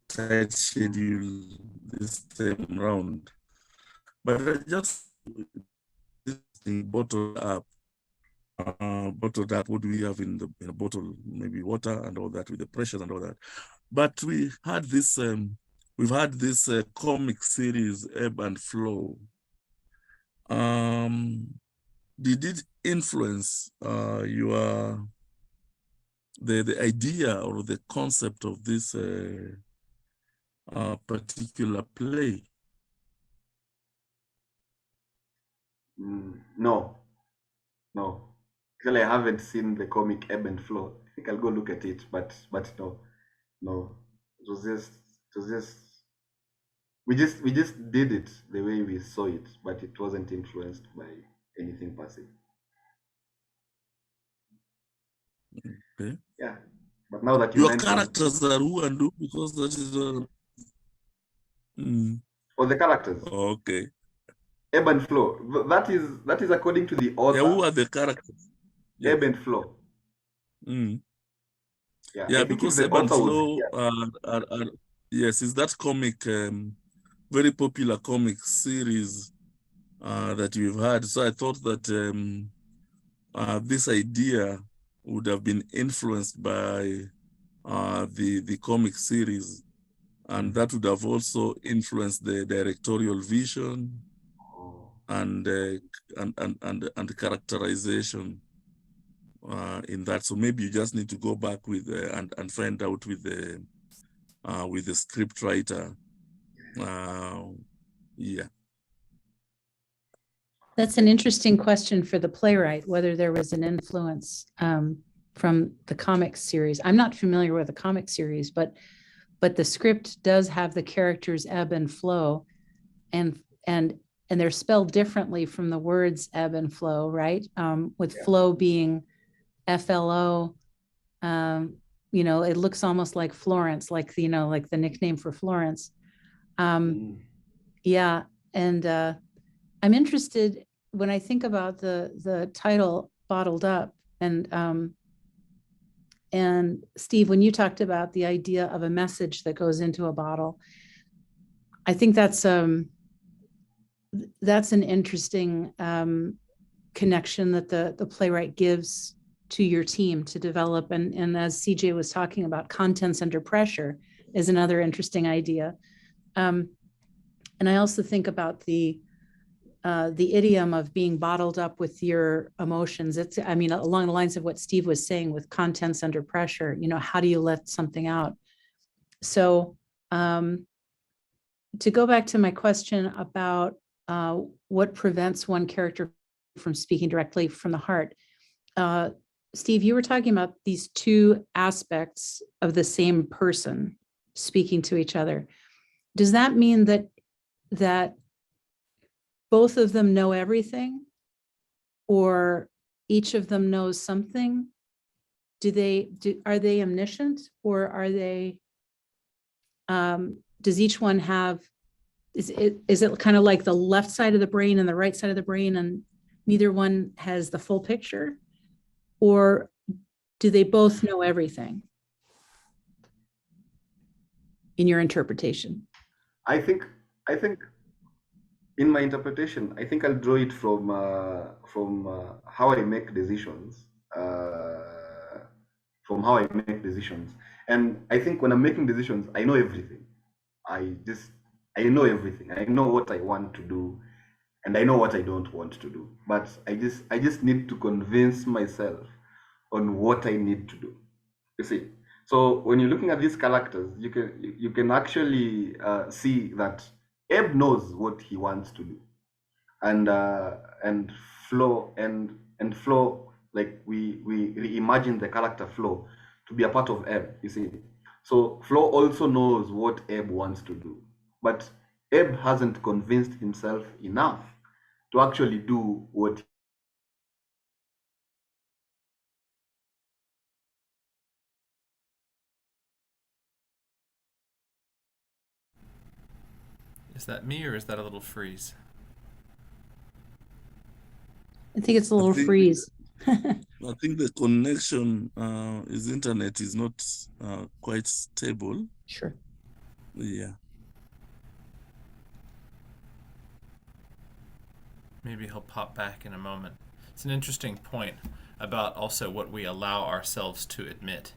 tight schedule this time round. But I just bottled up what do we have in a bottle, maybe water and all that, with the pressures and all that. But we had this we've had this comic series, Ebb and Flow. Did it influence your the idea or the concept of this particular play? No. Actually, I haven't seen the comic Ebb and Flow. I think I'll go look at it, but no. It was just we just did it the way we saw it, but it wasn't influenced by anything per se. Okay. Yeah. But now that you Your mentioned, characters are who and who, because that is oh, the characters. Okay. Ebb and Flow. That is according to the author. Yeah, who are the characters? Ebb and Flow. Yeah, Yeah, because Ebb and Flow yes, is that comic, very popular comic series that you've had. So I thought that this idea would have been influenced by the comic series, and that would have also influenced the directorial vision and characterization in that. So maybe you just need to go back with and find out with the script writer. Yeah. That's an interesting question for the playwright, whether there was an influence from the comic series. I'm not familiar with the comic series, but the script does have the characters ebb and flow, and they're spelled differently from the words ebb and flow, right? With flow being FLO. It looks almost like Florence, like like the nickname for Florence. Yeah, and I'm interested when I think about the title Bottled Up, and Steve, when you talked about the idea of a message that goes into a bottle, I think that's an interesting connection that the playwright gives to your team to develop. And as CJ was talking about, contents under pressure is another interesting idea. And I also think about the idiom of being bottled up with your emotions. Along the lines of what Steve was saying with contents under pressure, how do you let something out? So to go back to my question about what prevents one character from speaking directly from the heart, Steve, you were talking about these two aspects of the same person speaking to each other. Does that mean that both of them know everything, or each of them knows something? Are they omniscient, or are they? Does each one have? Is it kind of like the left side of the brain and the right side of the brain, and neither one has the full picture, or do they both know everything? in your interpretation? I think in my interpretation, I think I'll draw it from how I make decisions. From how I make decisions, and I think when I'm making decisions, I know everything. I know everything. I know what I want to do, and I know what I don't want to do. But I just need to convince myself on what I need to do. You see. So when you're looking at these characters, you can actually see that Abe knows what he wants to do, and Flo, like we reimagine the character Flo to be a part of Abe. You see, so Flo also knows what Abe wants to do, but Abe hasn't convinced himself enough to actually do what. Is that me or is that a little freeze? I think it's a little freeze. I think the connection, his internet is not quite stable. Sure. Yeah. Maybe he'll pop back in a moment. It's an interesting point about also what we allow ourselves to admit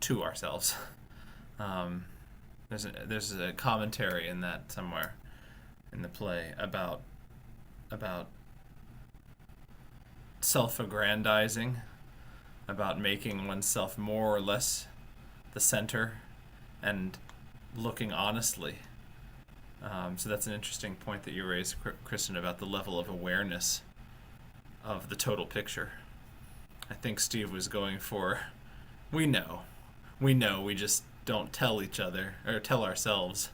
to ourselves. There's a commentary in that somewhere in the play about self-aggrandizing, about making oneself more or less the center, and looking honestly. So that's an interesting point that you raised, Kristen, about the level of awareness of the total picture. I think Steve was going for, we know, we just don't tell each other, or tell ourselves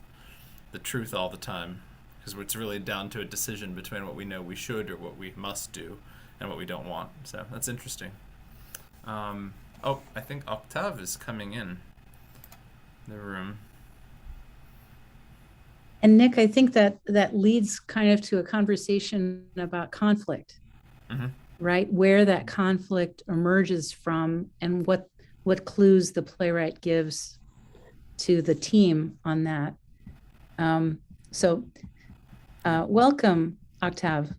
the truth all the time, because it's really down to a decision between what we know we should or what we must do and what we don't want. So that's interesting. Oh, I think Octave is coming in the room. And Nick, I think that leads kind of to a conversation about conflict, right? Where that conflict emerges from and what clues the playwright gives to the team on that. So welcome, Octave.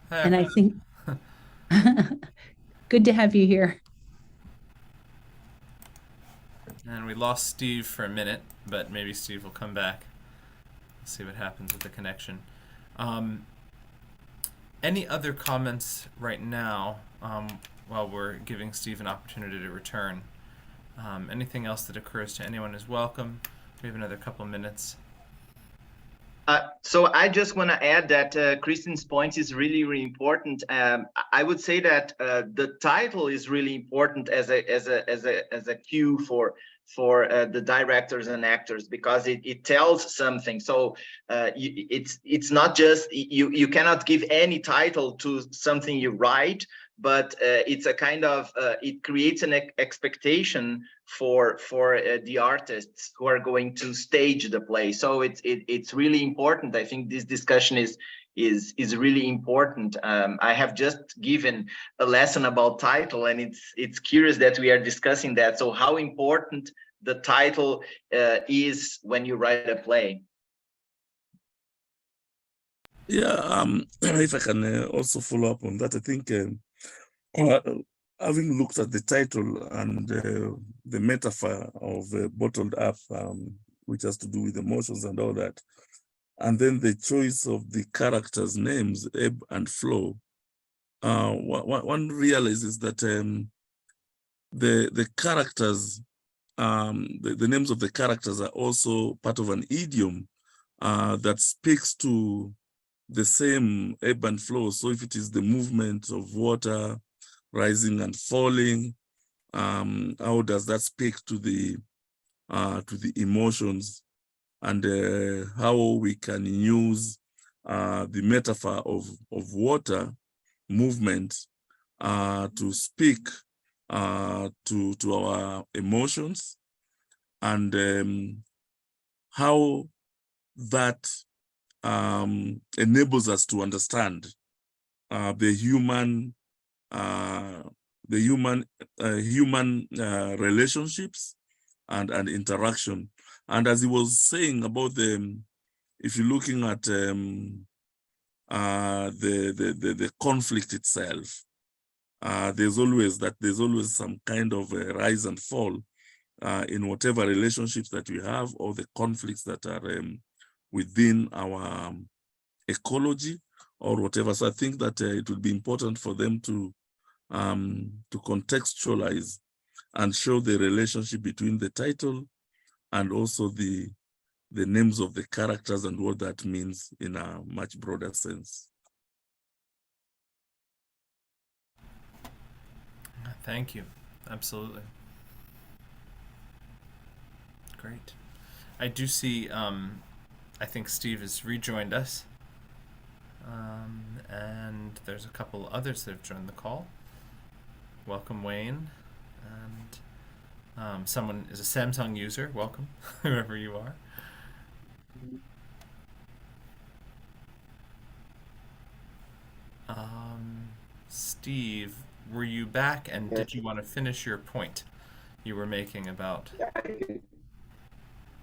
Hi, and I think good to have you here. And we lost Steve for a minute, but maybe Steve will come back. Let's see what happens with the connection. Any other comments right now while we're giving Steve an opportunity to return? Anything else that occurs to anyone is welcome. We have another couple of minutes. So I just want to add that Kristen's point is really, really important. I would say that the title is really important as a cue for the directors and actors, because it tells something. So it's not just you cannot give any title to something you write, but it's a kind of it creates an expectation for the artists who are going to stage the play. So it's really important. I think this discussion is really important. I have just given a lesson about title, and it's curious that we are discussing that. So how important the title is when you write a play. Yeah, if I can also follow up on that, I think having looked at the title and the metaphor of bottled up, which has to do with emotions and all that, and then the choice of the characters' names, Ebb and Flo, one realizes that the characters, the names of the characters are also part of an idiom that speaks to the same ebb and flow. So if it is the movement of water rising and falling, how does that speak to the emotions, and how we can use the metaphor of water movement to speak to our emotions, and how that enables us to understand the human relationships and interaction. And as he was saying about if you're looking at the conflict itself, there's always some kind of a rise and fall in whatever relationships that we have, or the conflicts that are within our ecology or whatever. So I think that it would be important for them to contextualize and show the relationship between the title and also the names of the characters and what that means in a much broader sense. Thank you. Absolutely. Great. I do see, I think Steve has rejoined us. And there's a couple others that have joined the call. Welcome, Wayne. And someone is a Samsung user. Welcome, whoever you are. Steve, were you back, and did you want to finish your point you were making about?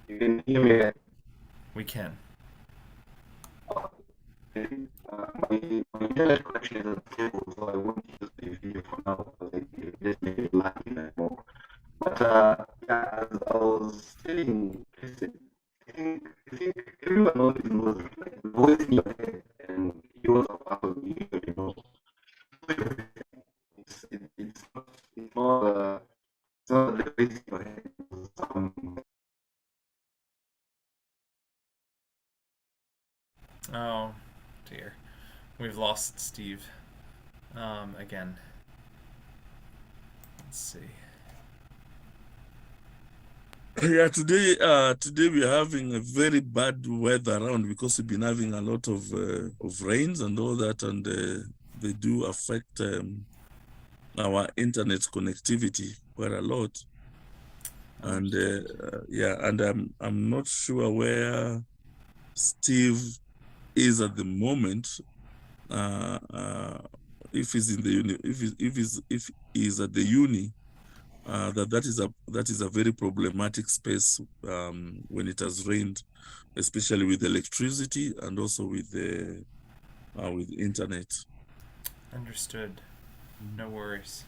You can hear me? We can. My internet connection is unstable, so I won't use the video for now because it just made it lacking anymore. But yeah, as I was saying, I think everyone always knows like, the voice in your head, and yours are part of you, you know. It's not the voice in your head. Oh dear, we've lost Steve again. Let's see. Yeah, today we're having a very bad weather around because we've been having a lot of rains and all that, and they do affect our internet connectivity quite a lot. And yeah, and I'm not sure where Steve is at the moment. If he's in the uni, if he's at the uni, that is a very problematic space when it has rained, especially with electricity and also with the with internet. Understood. No worries.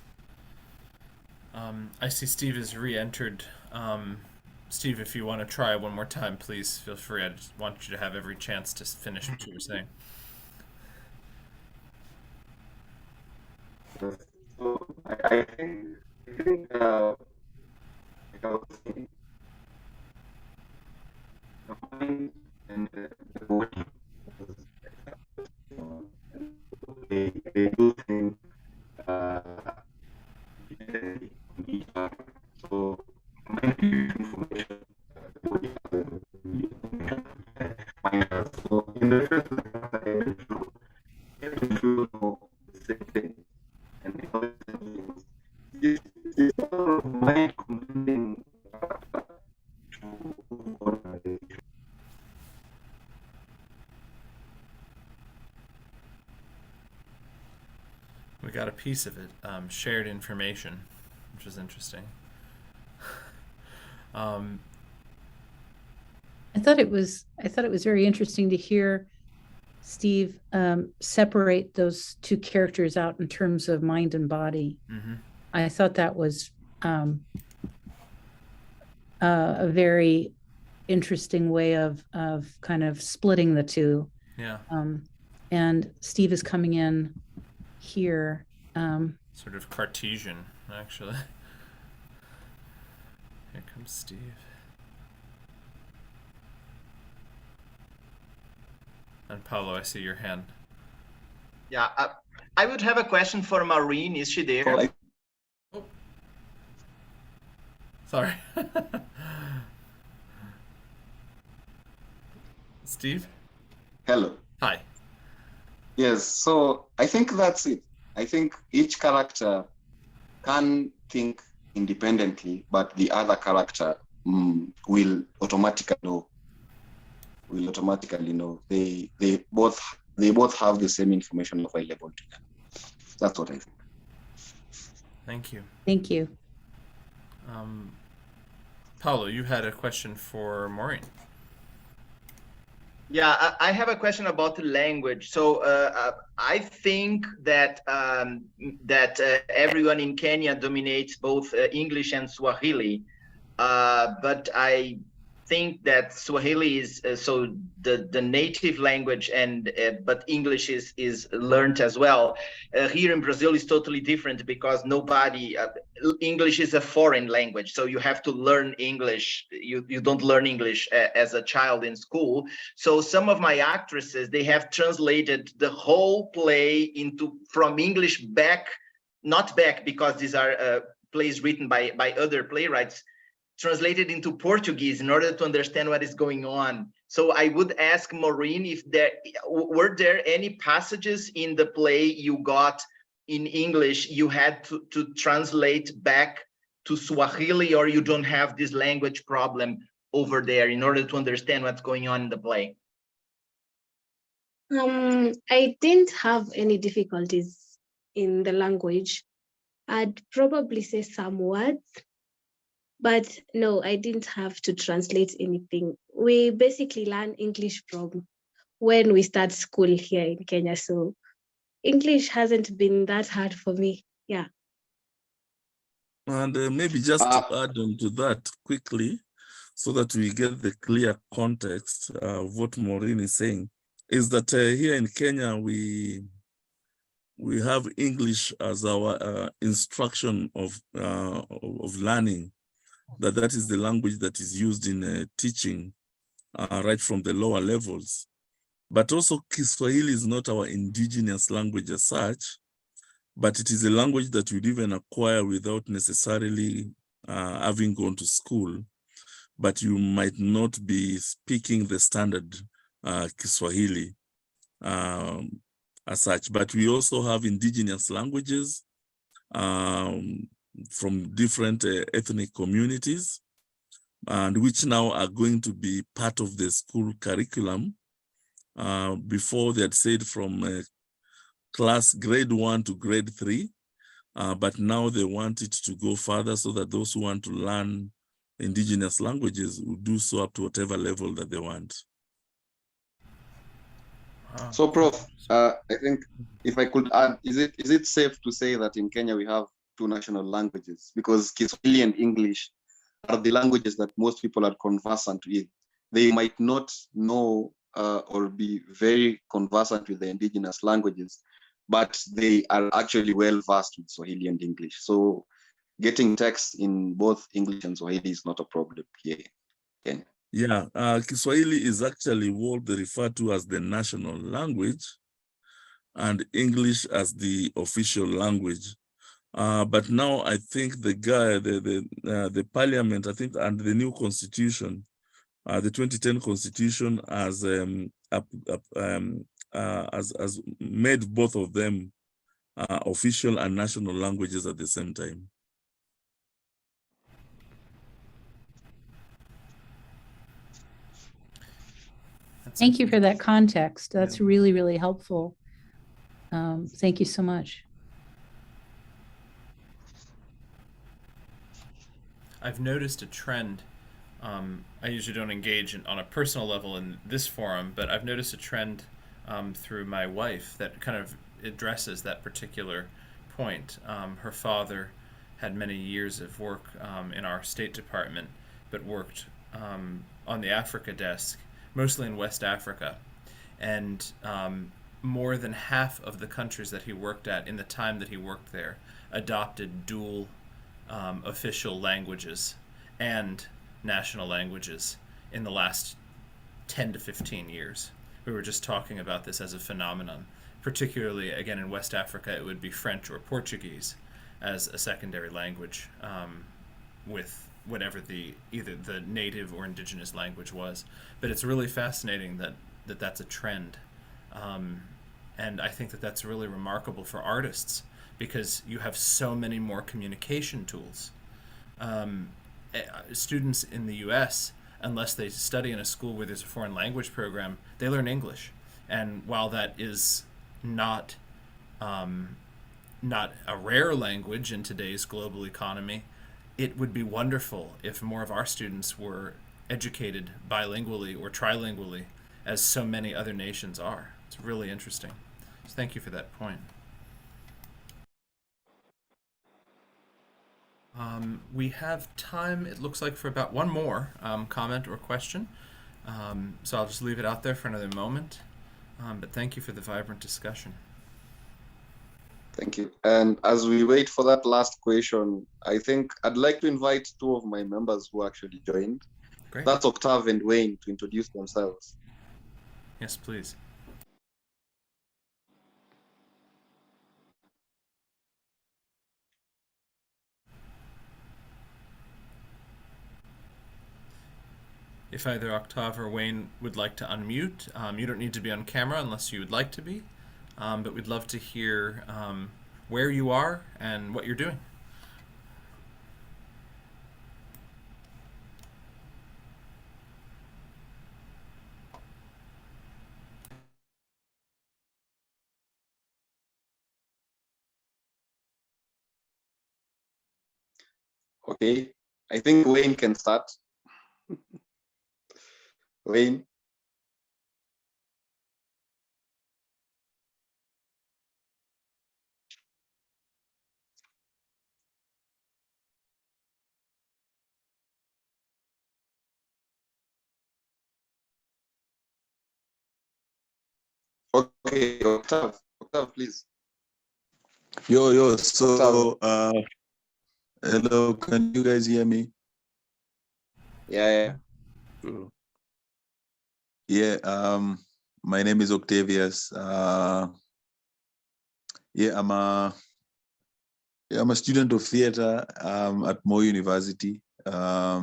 I see Steve has re-entered. Steve, if you want to try one more time, please feel free. I just want you to have every chance to finish what you were saying. So I think like I was saying, the mind and the body, they do things dependently on each other. So mind gives information, the body has information, mind has. So in the first every know the same thing, and they know the same things. It's all mind combining to organization. We got a piece of it. Shared information, which is interesting. I thought it was very interesting to hear Steve separate those two characters out in terms of mind and body. Mm-hmm. I thought that was a very interesting way of kind of splitting the two. Yeah. And Steve is coming in here. Sort of Cartesian, actually. Here comes Steve. And Paulo, I see your hand. Yeah, I would have a question for Maureen. Is she there? Oh. Sorry. Steve? Hello. Hi. Yes, so I think that's it. I think each character can think independently, but the other character will automatically know. They both have the same information available to them. That's what I think. Thank you. Thank you. Paulo, you had a question for Maureen. Yeah, I have a question about the language. So I think that everyone in Kenya dominates both English and Swahili, but I think that Swahili is so the native language, and but English is learned as well. Here in Brazil is totally different because nobody English is a foreign language, so you have to learn English. You don't learn English as a child in school. So some of my actresses, they have translated the whole play from English back, not back because these are plays written by other playwrights, translated into Portuguese in order to understand what is going on. So I would ask Maureen if were there any passages in the play you got in English you had to translate back to Swahili, or you don't have this language problem over there in order to understand what's going on in the play? I didn't have any difficulties in the language. I'd probably say some words, but no, I didn't have to translate anything. We basically learn English from when we start school here in Kenya. So English hasn't been that hard for me. Yeah. And maybe just to add on to that quickly, so that we get the clear context of what Maureen is saying, is that here in Kenya, we have English as our instruction of learning. That is the language that is used in teaching right from the lower levels. But also Kiswahili is not our indigenous language as such, but it is a language that you'd even acquire without necessarily having gone to school, but you might not be speaking the standard Kiswahili as such. But we also have indigenous languages from different ethnic communities, and which now are going to be part of the school curriculum. Before they had said from grade 1 to grade 3, but now they want it to go further so that those who want to learn indigenous languages will do so up to whatever level that they want. So, Prof, I think if I could add, is it safe to say that in Kenya we have two national languages? Because Kiswahili and English are the languages that most people are conversant with. They might not know or be very conversant with the indigenous languages, but they are actually well versed with Swahili and English. So getting text in both English and Swahili is not a problem here. Yeah, Kiswahili is actually what they refer to as the national language, and English as the official language. But now I think the parliament, I think, and the new constitution, the 2010 constitution has made both of them official and national languages at the same time. Thank you for that context. That's really, really helpful. Thank you so much. I've noticed a trend. I usually don't engage on a personal level in this forum, but I've noticed a trend through my wife that kind of addresses that particular point. Her father had many years of work in our State Department, but worked on the Africa desk, mostly in West Africa. And more than half of the countries that he worked at in the time that he worked there adopted dual official languages and national languages in the last 10 to 15 years. We were just talking about this as a phenomenon. Particularly, again, in West Africa, it would be French or Portuguese as a secondary language, with whatever either the native or indigenous language was. But it's really fascinating that that's a trend. And I think that that's really remarkable for artists, because you have so many more communication tools. Students in the US, unless they study in a school where there's a foreign language program, they learn English. And while that is not a rare language in today's global economy, it would be wonderful if more of our students were educated bilingually or trilingually, as so many other nations are. It's really interesting. So thank you for that point. We have time, it looks like, for about one more comment or question. So I'll just leave it out there for another moment. But thank you for the vibrant discussion. Thank you. And as we wait for that last question, I think I'd like to invite two of my members who actually joined. Great. That's Octave and Wayne to introduce themselves. Yes, please. If either Octave or Wayne would like to unmute, you don't need to be on camera unless you would like to be, but we'd love to hear where you are and what you're doing. Okay, I think Wayne can start. Wayne. Okay, Octave, please. Yo, so hello, can you guys hear me? Yeah. Yeah, my name is Octavius. Yeah, I'm a student of theater at Moy University. I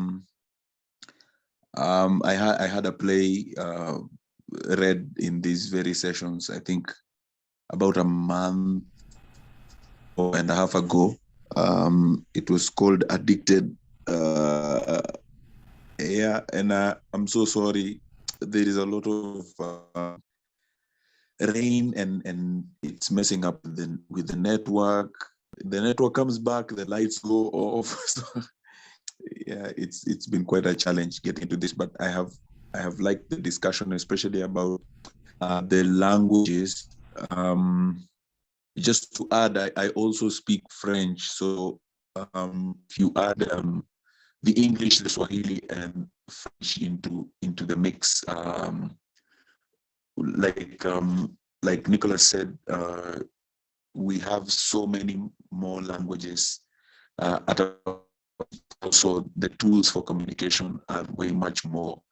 had a play read in these very sessions, I think about a month and a half ago. It was called Addicted. Yeah, and I'm so sorry. There is a lot of rain and it's messing up with the network. The network comes back, the lights go off. So yeah, it's been quite a challenge getting to this, but I have liked the discussion, especially about the languages. Just to add, I also speak French, so if you add the English, the Swahili, and French into the mix, like Nicholas said, we have so many more languages. Also, the tools for communication are way much more.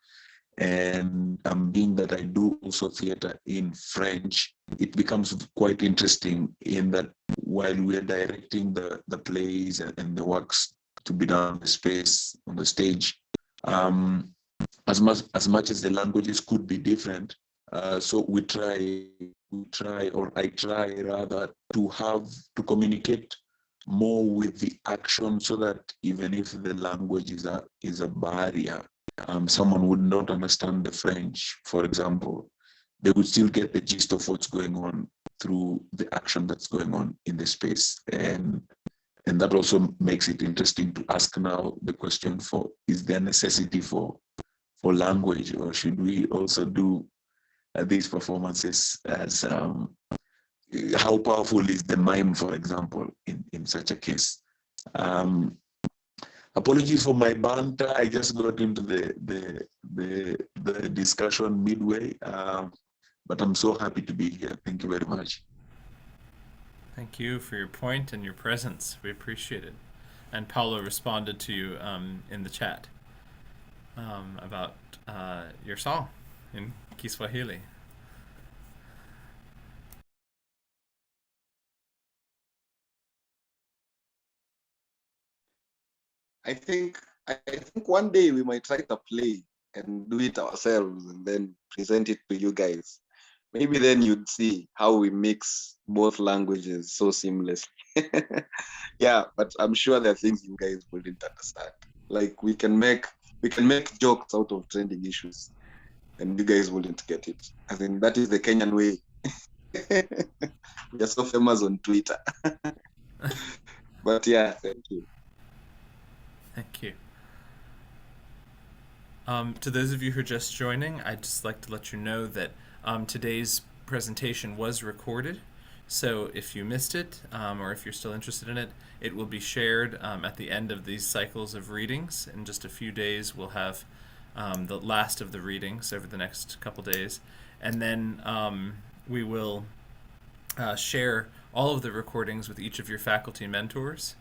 And being that I do also theater in French, it becomes quite interesting in that while we are directing the plays and the works to be done on the space, on the stage, as much as the languages could be different, so I try rather to communicate more with the action, so that even if the language is a barrier, someone would not understand the French, for example, they would still get the gist of what's going on through the action that's going on in the space. And that also makes it interesting to ask now the question for, is there necessity for language, or should we also do these performances as, how powerful is the mime, for example, in such a case? Apologies for my banter. I just got into the discussion midway, but I'm so happy to be here. Thank you very much. Thank you for your point and your presence. We appreciate it. And Paulo responded to you in the chat about your song in Kiswahili. I think one day we might write a play and do it ourselves and then present it to you guys. Maybe then you'd see how we mix both languages so seamlessly. Yeah, but I'm sure there are things you guys wouldn't understand. Like we can make jokes out of trending issues and you guys wouldn't get it. I think that is the Kenyan way. We are so famous on Twitter. But yeah, thank you. Thank you. To those of you who are just joining, I'd just like to let you know that today's presentation was recorded. So if you missed it, or if you're still interested in it, it will be shared at the end of these cycles of readings. In just a few days, we'll have the last of the readings over the next couple days. And then we will share all of the recordings with each of your faculty mentors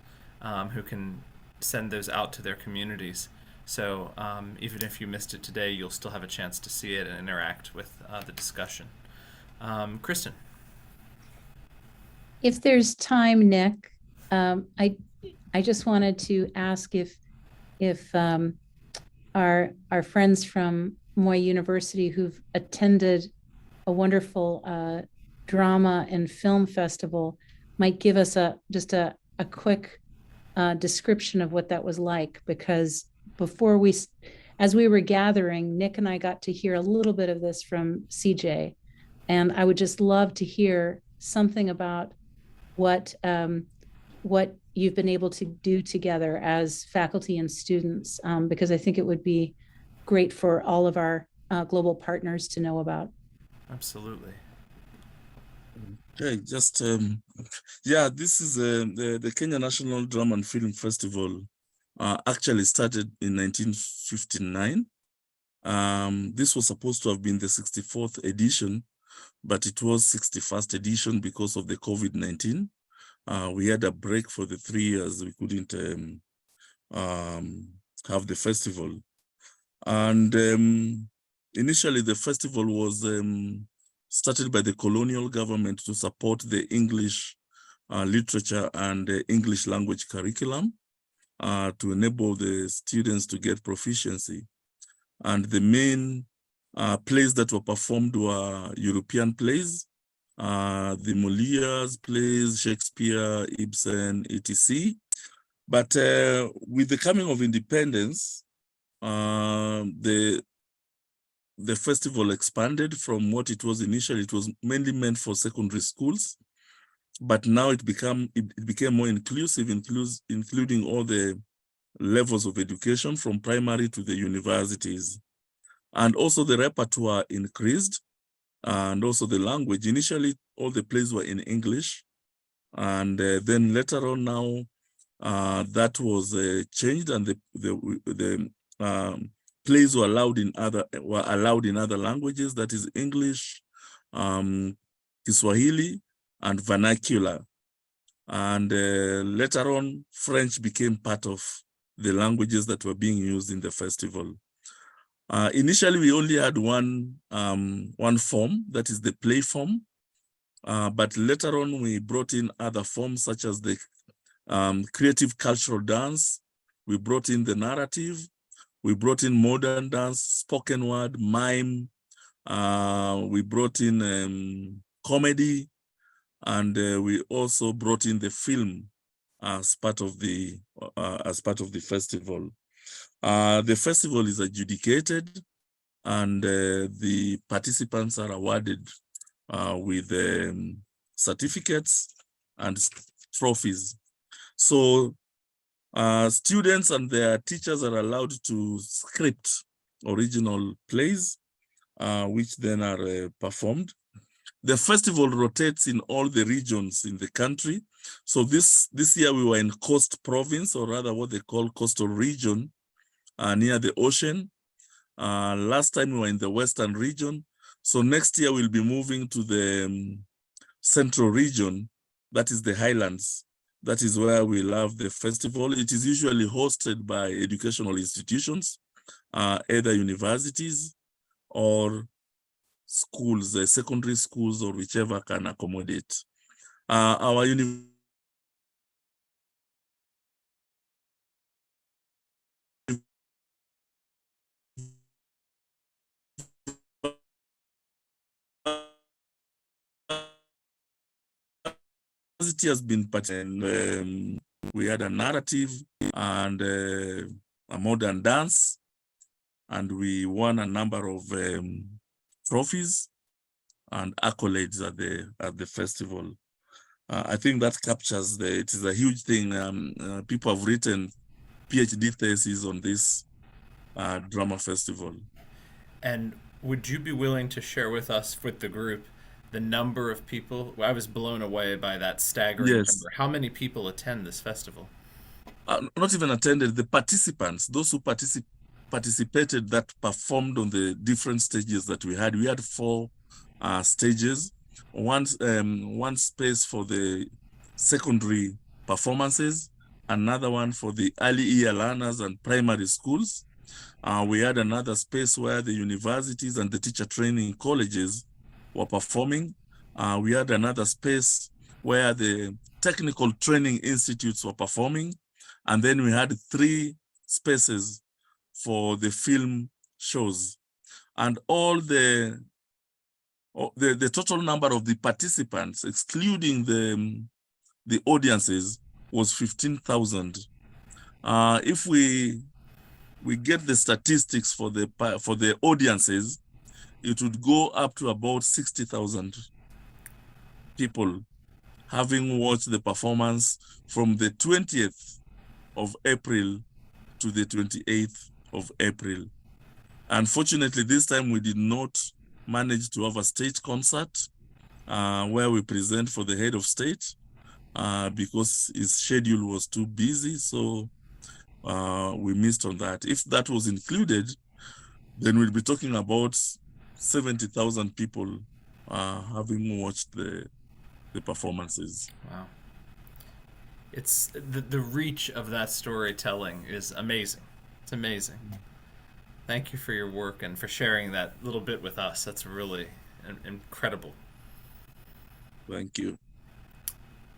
who can send those out to their communities. So even if you missed it today, you'll still have a chance to see it and interact with the discussion. Kristen. If there's time, Nick, I just wanted to ask if our friends from Moy University who've attended a wonderful drama and film festival might give us just a quick description of what that was like, because before as we were gathering, Nick and I got to hear a little bit of this from CJ, and I would just love to hear something about what you've been able to do together as faculty and students, because I think it would be great for all of our global partners to know about. Absolutely. Okay, just yeah, this is the Kenya National Drama and Film Festival. Actually started in 1959. This was supposed to have been the 64th edition, but it was 61st edition because of the COVID-19. We had a break for the 3 years. We couldn't have the festival. And initially the festival was started by the colonial government to support the English literature and English language curriculum to enable the students to get proficiency. And the main plays that were performed were European plays, the Molière's plays, Shakespeare, Ibsen, etc. But with the coming of independence, the festival expanded from what it was initially. It was mainly meant for secondary schools, but now it became more inclusive, including all the levels of education from primary to the universities. And also the repertoire increased, and also the language. Initially, all the plays were in English, and then later on now, that was changed, and the plays were allowed in other languages, that is English, Kiswahili, and vernacular. And later on, French became part of the languages that were being used in the festival. Initially, we only had one form, that is the play form. But later on, we brought in other forms such as the creative cultural dance. We brought in the narrative. We brought in modern dance, spoken word, mime. We brought in comedy, and we also brought in the film as part of the festival. The festival is adjudicated, and the participants are awarded with certificates and trophies. So students and their teachers are allowed to script original plays, which then are performed. The festival rotates in all the regions in the country. So this year we were in Coast Province, or rather what they call Coastal Region, near the ocean. Last time we were in the Western region. So next year we'll be moving to the Central region, that is the Highlands. That is where we love the festival. It is usually hosted by educational institutions, either universities or schools, secondary schools, or whichever can accommodate. Our university has been participating. We had a narrative and a modern dance, and we won a number of trophies and accolades at the festival. I think that captures it is a huge thing. People have written PhD thesis on this drama festival. And would you be willing to share with us, with the group, the number of people? I was blown away by that staggering Yes. number. How many people attend this festival? Not even attended, the participants, those who participated that performed on the different stages that we had. We had 4 stages. One space for the secondary performances, another one for the early year learners and primary schools. We had another space where the universities and the teacher training colleges were performing. We had another space where the technical training institutes were performing. And then we had 3 spaces for the film shows. And all the total number of the participants, excluding the audiences, was 15,000. If we get the statistics for the audiences, it would go up to about 60,000 people having watched the performance from the 20th of April to the 28th of April. Unfortunately, this time we did not manage to have a state concert where we present for the head of state because his schedule was too busy, so we missed on that. If that was included, then we'll be talking about 70,000 people having watched the performances. Wow. It's the reach of that storytelling is amazing. It's amazing. Thank you for your work and for sharing that little bit with us. That's really incredible. Thank you.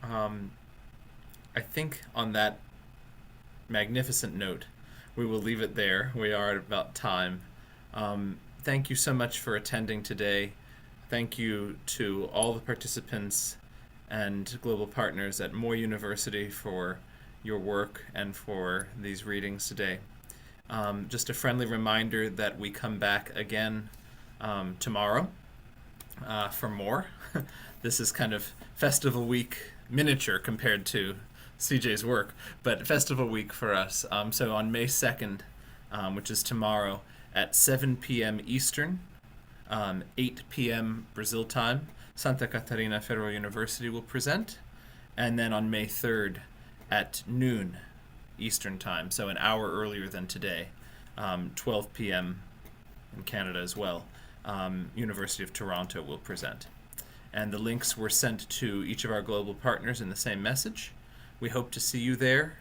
I think on that magnificent note, we will leave it there. We are at about time. Thank you so much for attending today. Thank you to all the participants and global partners at Moy University for your work and for these readings today. Just a friendly reminder that we come back again tomorrow for more. This is kind of festival week miniature compared to CJ's work, but festival week for us. So on May 2nd, which is tomorrow, at 7 p.m. Eastern, 8 p.m. Brazil time, Santa Catarina Federal University will present. And then on May 3rd at noon Eastern time, so an hour earlier than today, 12 p.m. in Canada as well, University of Toronto will present. And the links were sent to each of our global partners in the same message. We hope to see you there.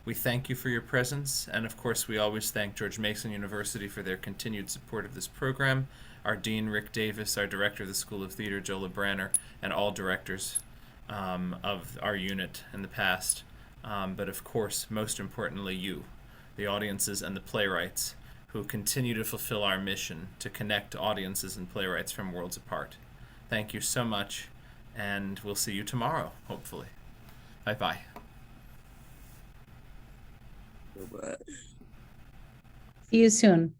We thank you for your presence, and of course we always thank George Mason University for their continued support of this program, our Dean Rick Davis, our Director of the School of Theatre Jola Branner, and all directors of our unit in the past. But of course, most importantly, you, the audiences and the playwrights, who continue to fulfill our mission to connect audiences and playwrights from worlds apart. Thank you so much, and we'll see you tomorrow, hopefully. Bye-bye. Bye-bye. See you soon.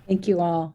Thank you all.